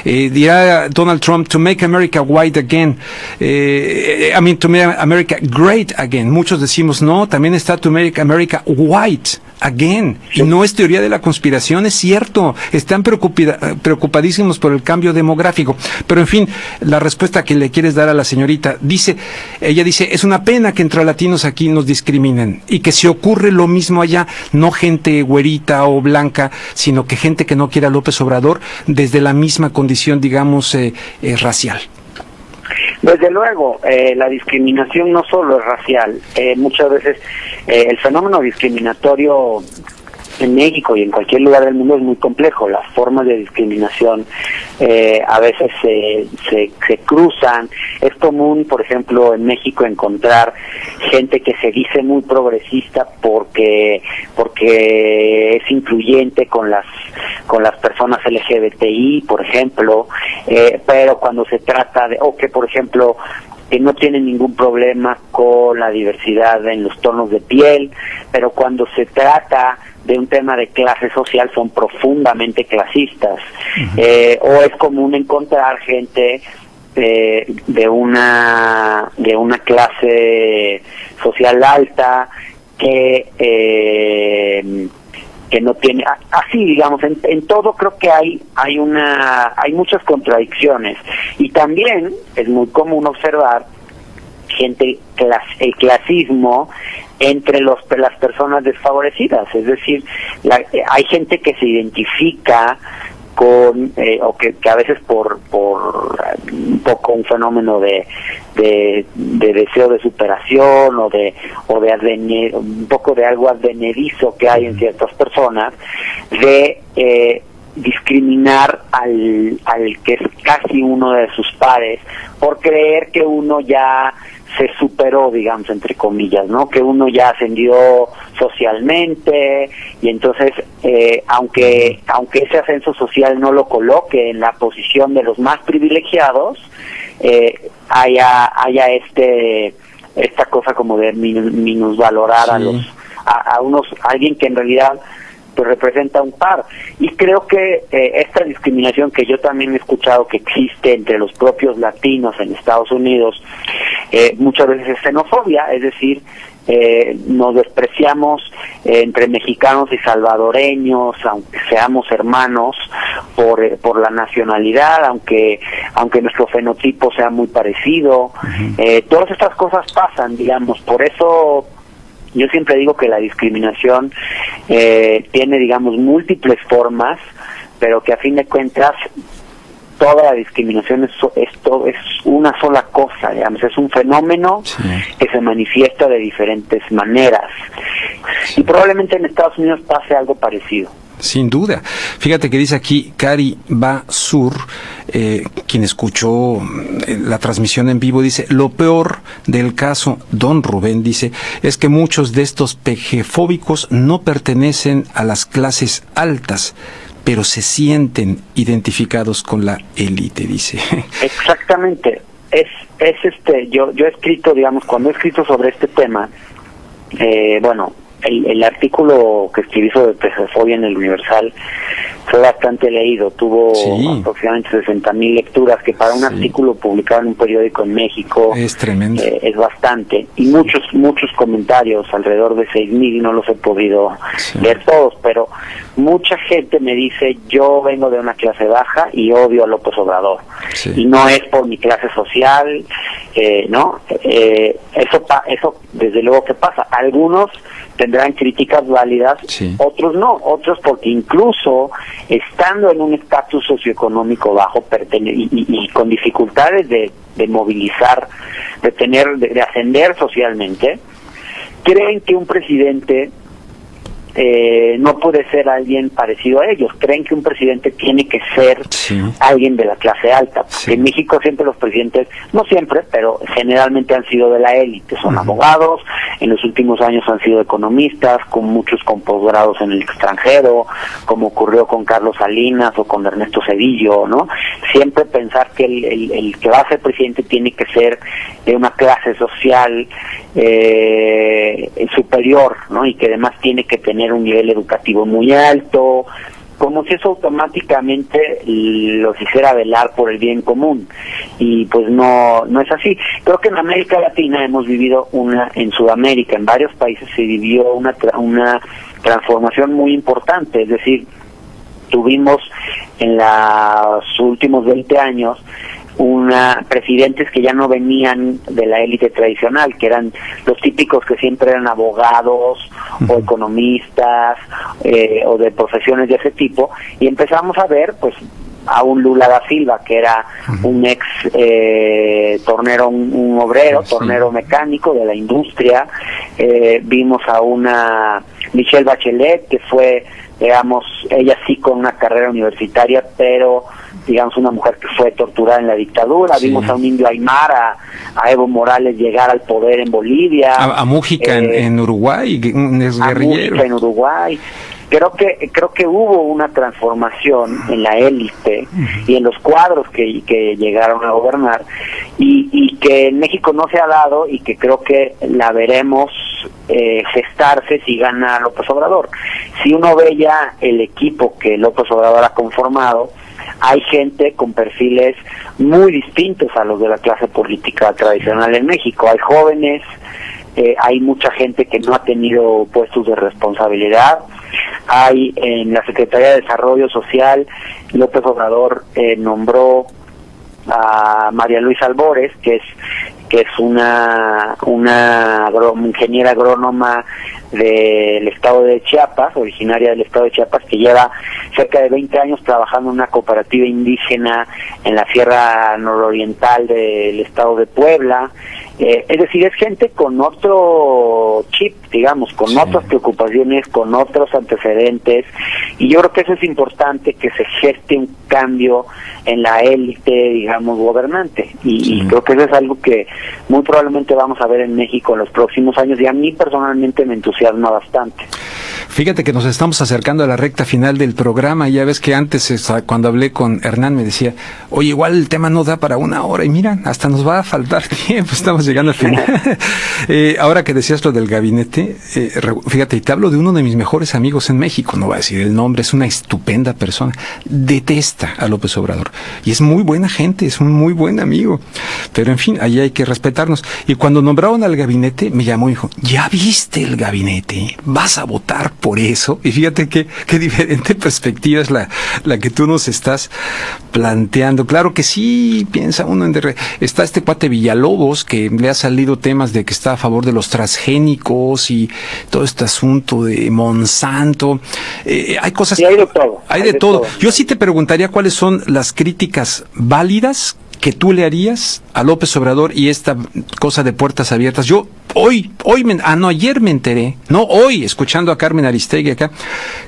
M: Dirá Donald Trump, to make America white again, to make America great again. Muchos decimos, no, también está to make America white again. Y no es teoría de la conspiración, es cierto. Están preocupadísimos por el cambio demográfico. Pero en fin, la respuesta que le quieres dar a la señorita, ella dice, es una pena que entre latinos aquí nos discriminen y que si ocurre lo mismo allá, no gente güerita o blanca, sino que gente que no quiera a López Obrador desde la misma condición, digamos, racial.
N: Desde luego, la discriminación no solo es racial, muchas veces el fenómeno discriminatorio en México y en cualquier lugar del mundo es muy complejo. Las formas de discriminación a veces se cruzan. Es común, por ejemplo, en México encontrar gente que se dice muy progresista porque es incluyente con las personas LGBTI, por ejemplo, pero cuando se trata de, o que por ejemplo que no tienen ningún problema con la diversidad en los tonos de piel, pero cuando se trata de un tema de clase social son profundamente clasistas. O es común encontrar gente de una clase social alta que no tiene, así digamos, en todo creo que hay muchas contradicciones, y también es muy común observar el clasismo entre las personas desfavorecidas, es decir, hay gente que se identifica con o que a veces por un poco un fenómeno de deseo de superación o de un poco de algo advenedizo que hay en ciertas personas, de discriminar al que es casi uno de sus pares por creer que uno ya se superó, digamos, entre comillas, ¿no? Que uno ya ascendió socialmente, y entonces aunque ese ascenso social no lo coloque en la posición de los más privilegiados, haya esta cosa como de minusvalorar a alguien que en realidad pues representa un par. Y creo que esta discriminación que yo también he escuchado que existe entre los propios latinos en Estados Unidos, muchas veces es xenofobia, es decir, nos despreciamos entre mexicanos y salvadoreños, aunque seamos hermanos por la nacionalidad, aunque nuestro fenotipo sea muy parecido. Todas estas cosas pasan, digamos, por eso yo siempre digo que la discriminación tiene, digamos, múltiples formas, pero que a fin de cuentas toda la discriminación es una sola cosa, digamos, es un fenómeno que se manifiesta de diferentes maneras. Y probablemente en Estados Unidos pase algo parecido.
M: Sin duda. Fíjate que dice aquí Cari Basur, quien escuchó la transmisión en vivo, dice, lo peor del caso, don Rubén dice, es que muchos de estos pejefóbicos no pertenecen a las clases altas, pero se sienten identificados con la élite, dice.
N: Exactamente. Yo he escrito, digamos, cuando he escrito sobre este tema, el artículo que escribí sobre pesofobia en el Universal fue bastante leído, tuvo aproximadamente 60,000 lecturas, que para un artículo publicado en un periódico en México
M: es tremendo,
N: es bastante, y muchos comentarios, alrededor de 6,000, no los he podido leer todos, pero mucha gente me dice, yo vengo de una clase baja y odio a López Obrador, y no es por mi clase social, ¿no? Eso desde luego que pasa. Algunos tendrán críticas válidas, otros no, otros porque incluso estando en un estatus socioeconómico bajo y con dificultades de movilizar, de ascender socialmente, creen que un presidente no puede ser alguien parecido a ellos, creen que un presidente tiene que ser alguien de la clase alta. En México siempre los presidentes, no siempre, pero generalmente han sido de la élite, son abogados, en los últimos años han sido economistas, con muchos con posgrados en el extranjero, como ocurrió con Carlos Salinas o con Ernesto Zedillo, ¿no? Siempre pensar que el que va a ser presidente tiene que ser de una clase social superior, ¿no? Y que además tiene que tener un nivel educativo muy alto, como si eso automáticamente los hiciera velar por el bien común, y pues no es así. Creo que en América Latina hemos vivido en Sudamérica, en varios países se vivió una transformación muy importante, es decir, tuvimos en los últimos 20 años presidentes que ya no venían de la élite tradicional, que eran los típicos que siempre eran abogados o economistas o de profesiones de ese tipo, y empezamos a ver pues a un Lula da Silva, que era un ex tornero, un obrero, tornero mecánico de la industria. Vimos a una Michelle Bachelet, que fue, digamos, ella sí con una carrera universitaria, pero digamos una mujer que fue torturada en la dictadura. Vimos a un Indio Aymara, a Evo Morales llegar al poder en Bolivia,
M: a Mújica en Uruguay, un exguerrillero.
N: A Mújica en Uruguay. Creo que hubo una transformación en la élite y en los cuadros que llegaron a gobernar, y que en México no se ha dado, y que creo que la veremos gestarse si gana López Obrador. Si uno ve ya el equipo que López Obrador ha conformado, hay gente con perfiles muy distintos a los de la clase política tradicional en México. Hay jóvenes, hay mucha gente que no ha tenido puestos de responsabilidad. Hay en la Secretaría de Desarrollo Social, López Obrador nombró a María Luisa Albores, que es una ingeniera agrónoma del estado de Chiapas, originaria del estado de Chiapas, que lleva cerca de 20 años trabajando en una cooperativa indígena en la sierra nororiental del estado de Puebla. Es decir, es gente con otro chip, digamos, con otras preocupaciones, con otros antecedentes, y yo creo que eso es importante, que se geste un cambio en la élite, digamos, gobernante, y creo que eso es algo que muy probablemente vamos a ver en México en los próximos años, y a mí personalmente me entusiasma bastante.
M: Fíjate que nos estamos acercando a la recta final del programa. Ya ves que antes, cuando hablé con Hernán, me decía, oye, igual el tema no da para 1 hora, y mira, hasta nos va a faltar tiempo, estamos llegando al final. Ahora que decías lo del gabinete, fíjate, y te hablo de uno de mis mejores amigos en México, no voy a decir el nombre, es una estupenda persona, detesta a López Obrador, y es muy buena gente, es un muy buen amigo, pero en fin, ahí hay que respetarnos. Y cuando nombraron al gabinete, me llamó y dijo, ¿ya viste el gabinete? ¿Vas a votar por eso? Y fíjate qué diferente perspectiva es la que tú nos estás planteando. Claro que sí, piensa uno está este cuate Villalobos, que le ha salido temas de que está a favor de los transgénicos y todo este asunto de Monsanto. Hay cosas...
N: Sí, hay de todo.
M: Hay de todo. Yo sí te preguntaría cuáles son las críticas válidas que tú le harías a López Obrador y esta cosa de puertas abiertas. Yo ayer me enteré, escuchando a Carmen Aristegui acá,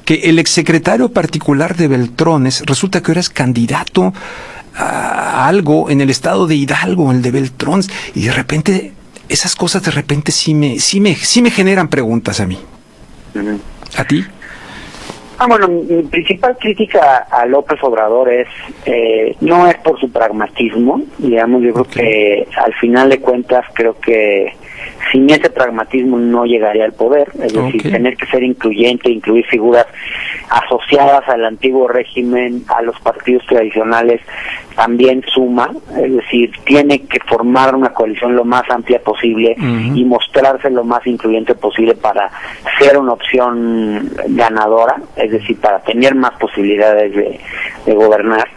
M: que el exsecretario particular de Beltrones resulta que ahora es candidato a algo en el estado de Hidalgo, el de Beltrones, y de repente, esas cosas de repente sí me generan preguntas a mí. ¿A ti?
N: Bueno, mi principal crítica a López Obrador no es por su pragmatismo, digamos. Yo creo que al final de cuentas creo que sin ese pragmatismo no llegaría al poder, es decir, tener que ser incluyente, incluir figuras asociadas al antiguo régimen, a los partidos tradicionales, también suma, es decir, tiene que formar una coalición lo más amplia posible y mostrarse lo más incluyente posible para ser una opción ganadora, es decir, para tener más posibilidades de gobernar.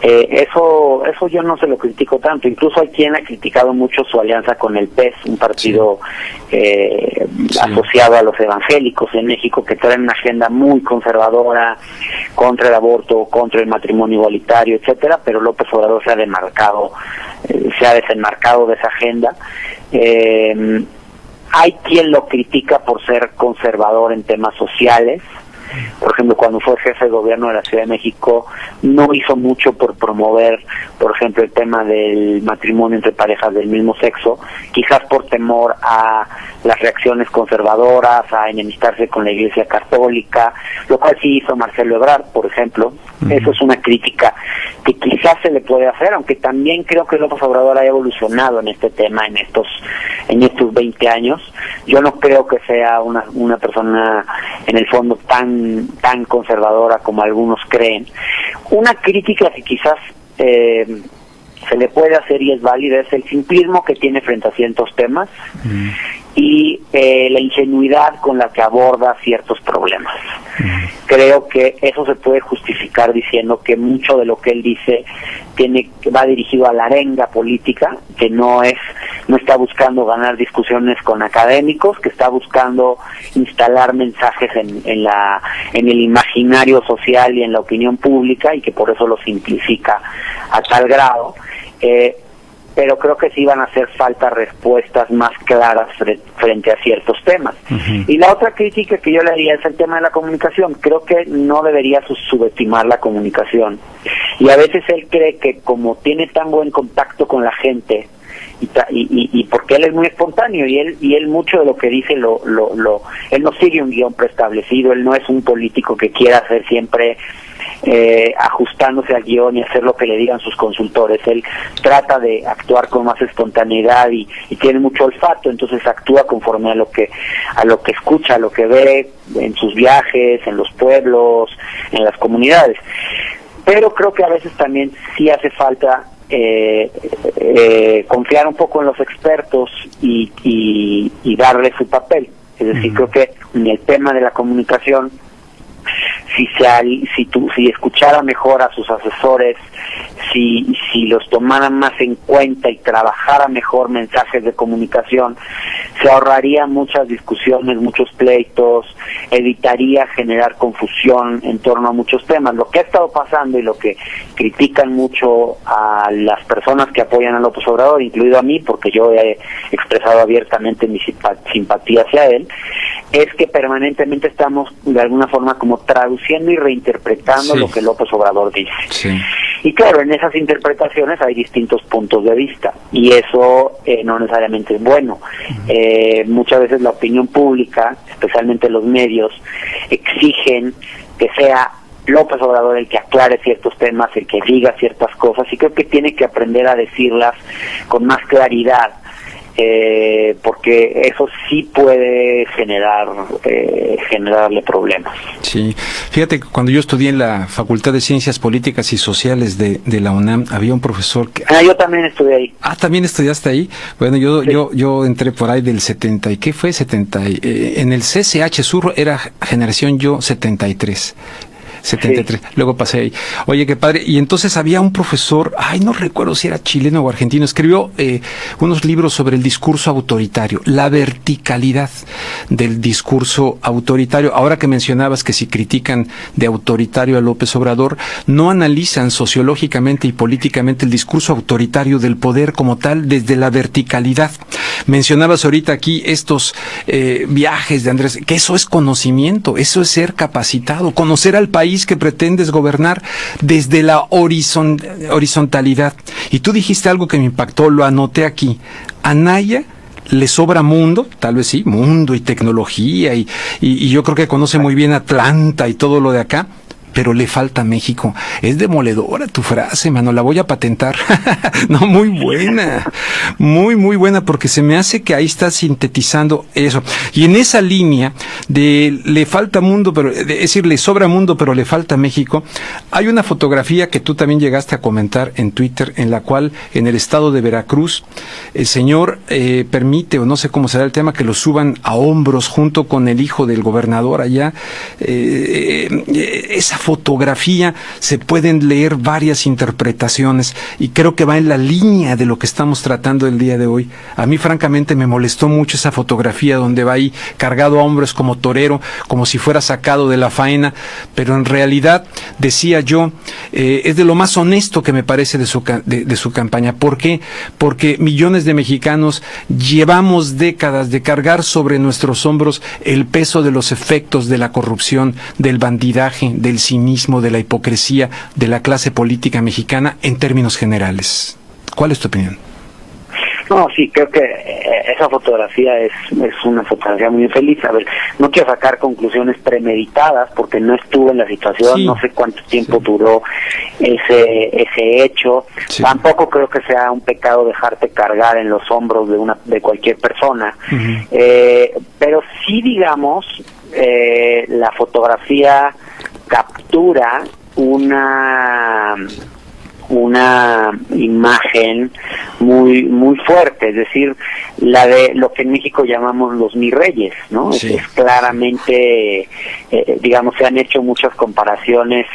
N: Eso yo no se lo critico tanto. Incluso hay quien ha criticado mucho su alianza con el PES, un partido asociado a los evangélicos en México, que trae una agenda muy conservadora contra el aborto, contra el matrimonio igualitario, etcétera, pero López Obrador se ha desenmarcado de esa agenda. Hay quien lo critica por ser conservador en temas sociales. Por ejemplo, cuando fue jefe de gobierno de la Ciudad de México, no hizo mucho por promover, por ejemplo, el tema del matrimonio entre parejas del mismo sexo, quizás por temor a las reacciones conservadoras, a enemistarse con la Iglesia Católica, lo cual sí hizo Marcelo Ebrard, por ejemplo. Eso es una crítica que quizás se le puede hacer, aunque también creo que López Obrador ha evolucionado en este tema en estos 20 años. Yo no creo que sea una persona en el fondo tan conservadora como algunos creen. Una crítica que quizás se le puede hacer y es válida es el simplismo que tiene frente a ciertos temas y la ingenuidad con la que aborda ciertos problemas. Creo que eso se puede justificar diciendo que mucho de lo que él dice va dirigido a la arenga política, que no está buscando ganar discusiones con académicos, que está buscando instalar mensajes en el imaginario social y en la opinión pública, y que por eso lo simplifica a tal grado. Pero creo que sí van a hacer falta respuestas más claras frente a ciertos temas. Y la otra crítica que yo le haría es el tema de la comunicación. Creo que no debería subestimar la comunicación. Y a veces él cree que como tiene tan buen contacto con la gente, y porque él es muy espontáneo, y él mucho de lo que dice él no sigue un guión preestablecido, él no es un político que quiera hacer siempre ajustándose al guión y hacer lo que le digan sus consultores. Él trata de actuar con más espontaneidad y tiene mucho olfato, entonces actúa conforme a lo que escucha, a lo que ve en sus viajes, en los pueblos, en las comunidades. Pero creo que a veces también sí hace falta confiar un poco en los expertos y darle su papel. Es decir, creo que en el tema de la comunicación, si escuchara mejor a sus asesores, si los tomaran más en cuenta y trabajara mejor mensajes de comunicación, se ahorraría muchas discusiones, muchos pleitos, evitaría generar confusión en torno a muchos temas. Lo que ha estado pasando y lo que critican mucho a las personas que apoyan a López Obrador, incluido a mí, porque yo he expresado abiertamente mi simpatía hacia él, es que permanentemente estamos de alguna forma como traduciendo y reinterpretando lo que López Obrador dice. Y claro, en esas interpretaciones hay distintos puntos de vista, y eso no necesariamente es bueno. Muchas veces la opinión pública, especialmente los medios, exigen que sea López Obrador el que aclare ciertos temas, el que diga ciertas cosas, y creo que tiene que aprender a decirlas con más claridad, porque eso sí puede generarle problemas.
M: Sí, fíjate que cuando yo estudié en la Facultad de Ciencias Políticas y Sociales de la UNAM, había un profesor que...
N: yo también estudié ahí.
M: ¿También estudiaste ahí? Bueno, yo entré por ahí del 70, ¿y qué fue? 70, en el CCH Sur era generación yo 73. 73, luego pasé ahí. Oye, qué padre. Y entonces había un profesor, no recuerdo si era chileno o argentino, escribió unos libros sobre el discurso autoritario, la verticalidad del discurso autoritario. Ahora que mencionabas que si critican de autoritario a López Obrador, no analizan sociológicamente y políticamente el discurso autoritario del poder como tal desde la verticalidad. Mencionabas ahorita aquí estos viajes de Andrés, que eso es conocimiento, eso es ser capacitado, conocer al país que pretendes gobernar desde la horizontalidad. Y tú dijiste algo que me impactó, lo anoté aquí. Anaya le sobra mundo, tal vez sí, mundo y tecnología, y yo creo que conoce muy bien Atlanta y todo lo de acá, pero le falta México. Es demoledora tu frase, mano, la voy a patentar. No, muy buena, muy buena, porque se me hace que ahí estás sintetizando eso. Y en esa línea de le falta mundo, pero es decir, le sobra mundo, pero le falta México, hay una fotografía que tú también llegaste a comentar en Twitter, en la cual en el estado de Veracruz el señor permite, o no sé cómo será el tema, que lo suban a hombros junto con el hijo del gobernador allá. Esa fotografía se pueden leer varias interpretaciones y creo que va en la línea de lo que estamos tratando el día de hoy. A mí francamente me molestó mucho esa fotografía donde va ahí cargado a hombros como torero, como si fuera sacado de la faena, pero en realidad, decía yo, es de lo más honesto que me parece de su campaña. ¿Por qué? Porque millones de mexicanos llevamos décadas de cargar sobre nuestros hombros el peso de los efectos de la corrupción, del bandidaje, del cinismo, de la hipocresía de la clase política mexicana en términos generales. ¿Cuál es tu opinión?
N: No, sí, creo que esa fotografía es una fotografía muy infeliz. A ver, no quiero sacar conclusiones premeditadas porque no estuve en la situación, sí. No sé cuánto tiempo duró ese hecho. Sí. Tampoco creo que sea un pecado dejarte cargar en los hombros de cualquier persona. Pero sí, digamos, la fotografía captura una imagen muy fuerte, es decir, la de lo que en México llamamos los mi reyes, ¿no? Sí. Es claramente, digamos, se han hecho muchas comparaciones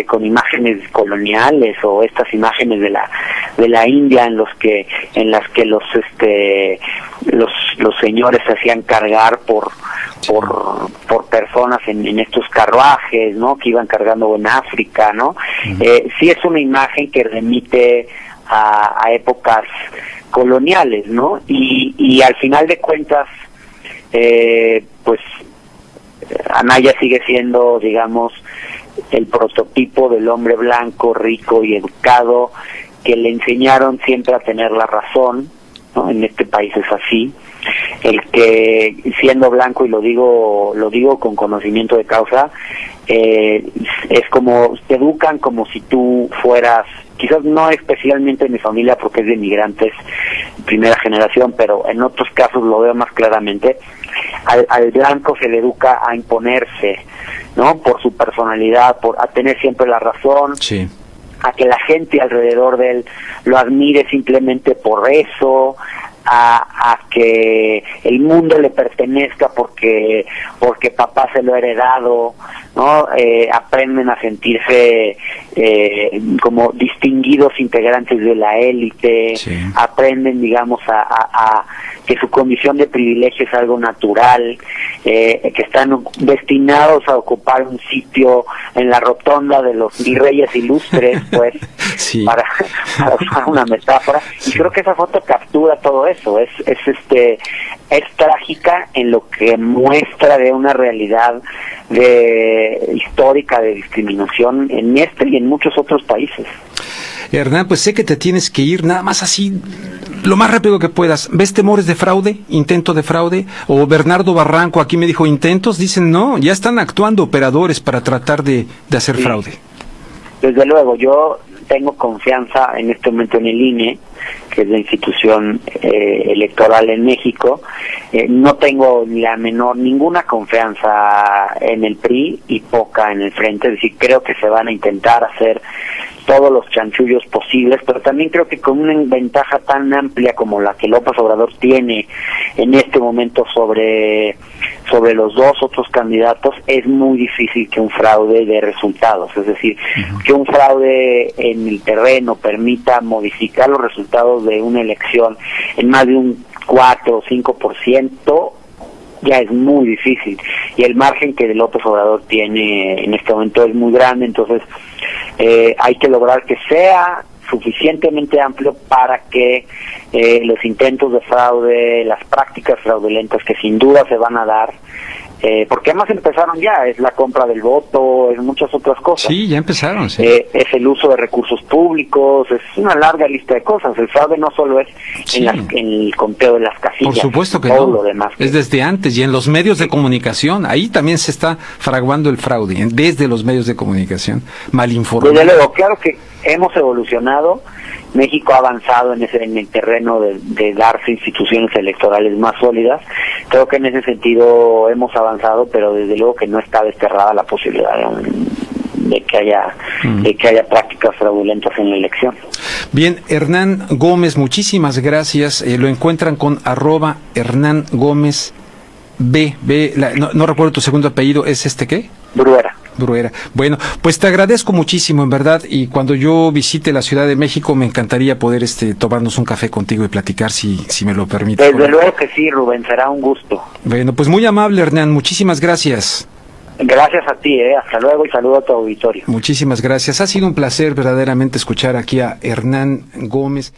N: con imágenes coloniales o estas imágenes de la India en las que los señores se hacían cargar por personas en estos carruajes, ¿no? Que iban cargando en África, ¿no? Sí es una imagen que remite a épocas coloniales, ¿no? Y al final de cuentas, pues Anaya sigue siendo, digamos, el prototipo del hombre blanco, rico y educado, que le enseñaron siempre a tener la razón, ¿no? En este país es así. El que siendo blanco, y lo digo con conocimiento de causa, es como te educan como si tú fueras, quizás no especialmente en mi familia porque es de inmigrantes primera generación, pero en otros casos lo veo más claramente. Al blanco se le educa a imponerse, ¿no? Por su personalidad, a tener siempre la razón. Sí. A que la gente alrededor de él lo admire simplemente por eso, a que el mundo le pertenezca porque papá se lo ha heredado, ¿no? Aprenden a sentirse como distinguidos integrantes de la élite. Sí. Aprenden, digamos, a que su condición de privilegio es algo natural, que están destinados a ocupar un sitio en la rotonda de los virreyes ilustres, pues, sí. para usar una metáfora. Sí. Y creo que esa foto captura todo eso. Es trágica en lo que muestra de una realidad histórica de discriminación en este y en muchos otros países.
M: Hernán, pues sé que te tienes que ir, nada más así, lo más rápido que puedas. ¿Ves temores de fraude, intento de fraude? O Bernardo Barranco aquí me dijo intentos, dicen no, ya están actuando operadores para tratar de hacer fraude.
N: Desde luego, yo tengo confianza en este momento en el INE, que es la institución electoral en México. No tengo ninguna confianza en el PRI y poca en el Frente, es decir, creo que se van a intentar hacer todos los chanchullos posibles, pero también creo que con una ventaja tan amplia como la que López Obrador tiene en este momento sobre los dos otros candidatos, es muy difícil que un fraude dé resultados, es decir, que un fraude en el terreno permita modificar los resultados de una elección en más de un 4 o 5%, ya es muy difícil, y el margen que López Obrador tiene en este momento es muy grande. Entonces hay que lograr que sea suficientemente amplio para que los intentos de fraude, las prácticas fraudulentas que sin duda se van a dar, porque además empezaron ya, es la compra del voto, es muchas otras cosas.
M: Sí, ya empezaron, sí.
N: Es el uso de recursos públicos, es una larga lista de cosas. El fraude no solo es
M: Sí.
N: en el conteo de las casillas,
M: Por supuesto que
N: todo
M: no.
N: lo demás.
M: Es desde antes y en los medios de comunicación. Ahí también se está fraguando el fraude, desde los medios de comunicación. Mal informados.
N: Desde luego, claro que hemos evolucionado. México ha avanzado en el terreno de darse instituciones electorales más sólidas. Creo que en ese sentido hemos avanzado, pero desde luego que no está desterrada la posibilidad de que haya prácticas fraudulentas en la elección.
M: Bien, Hernán Gómez, muchísimas gracias. Lo encuentran con @Hernán Gómez B. No recuerdo tu segundo apellido, ¿es qué?
N: Bruera.
M: Bueno, pues te agradezco muchísimo, en verdad, y cuando yo visite la Ciudad de México me encantaría poder tomarnos un café contigo y platicar, si me lo permites.
N: Desde luego que sí, Rubén, será un gusto.
M: Bueno, pues muy amable, Hernán, muchísimas gracias.
N: Gracias a ti, hasta luego y saludo a tu auditorio.
M: Muchísimas gracias. Ha sido un placer verdaderamente escuchar aquí a Hernán Gómez.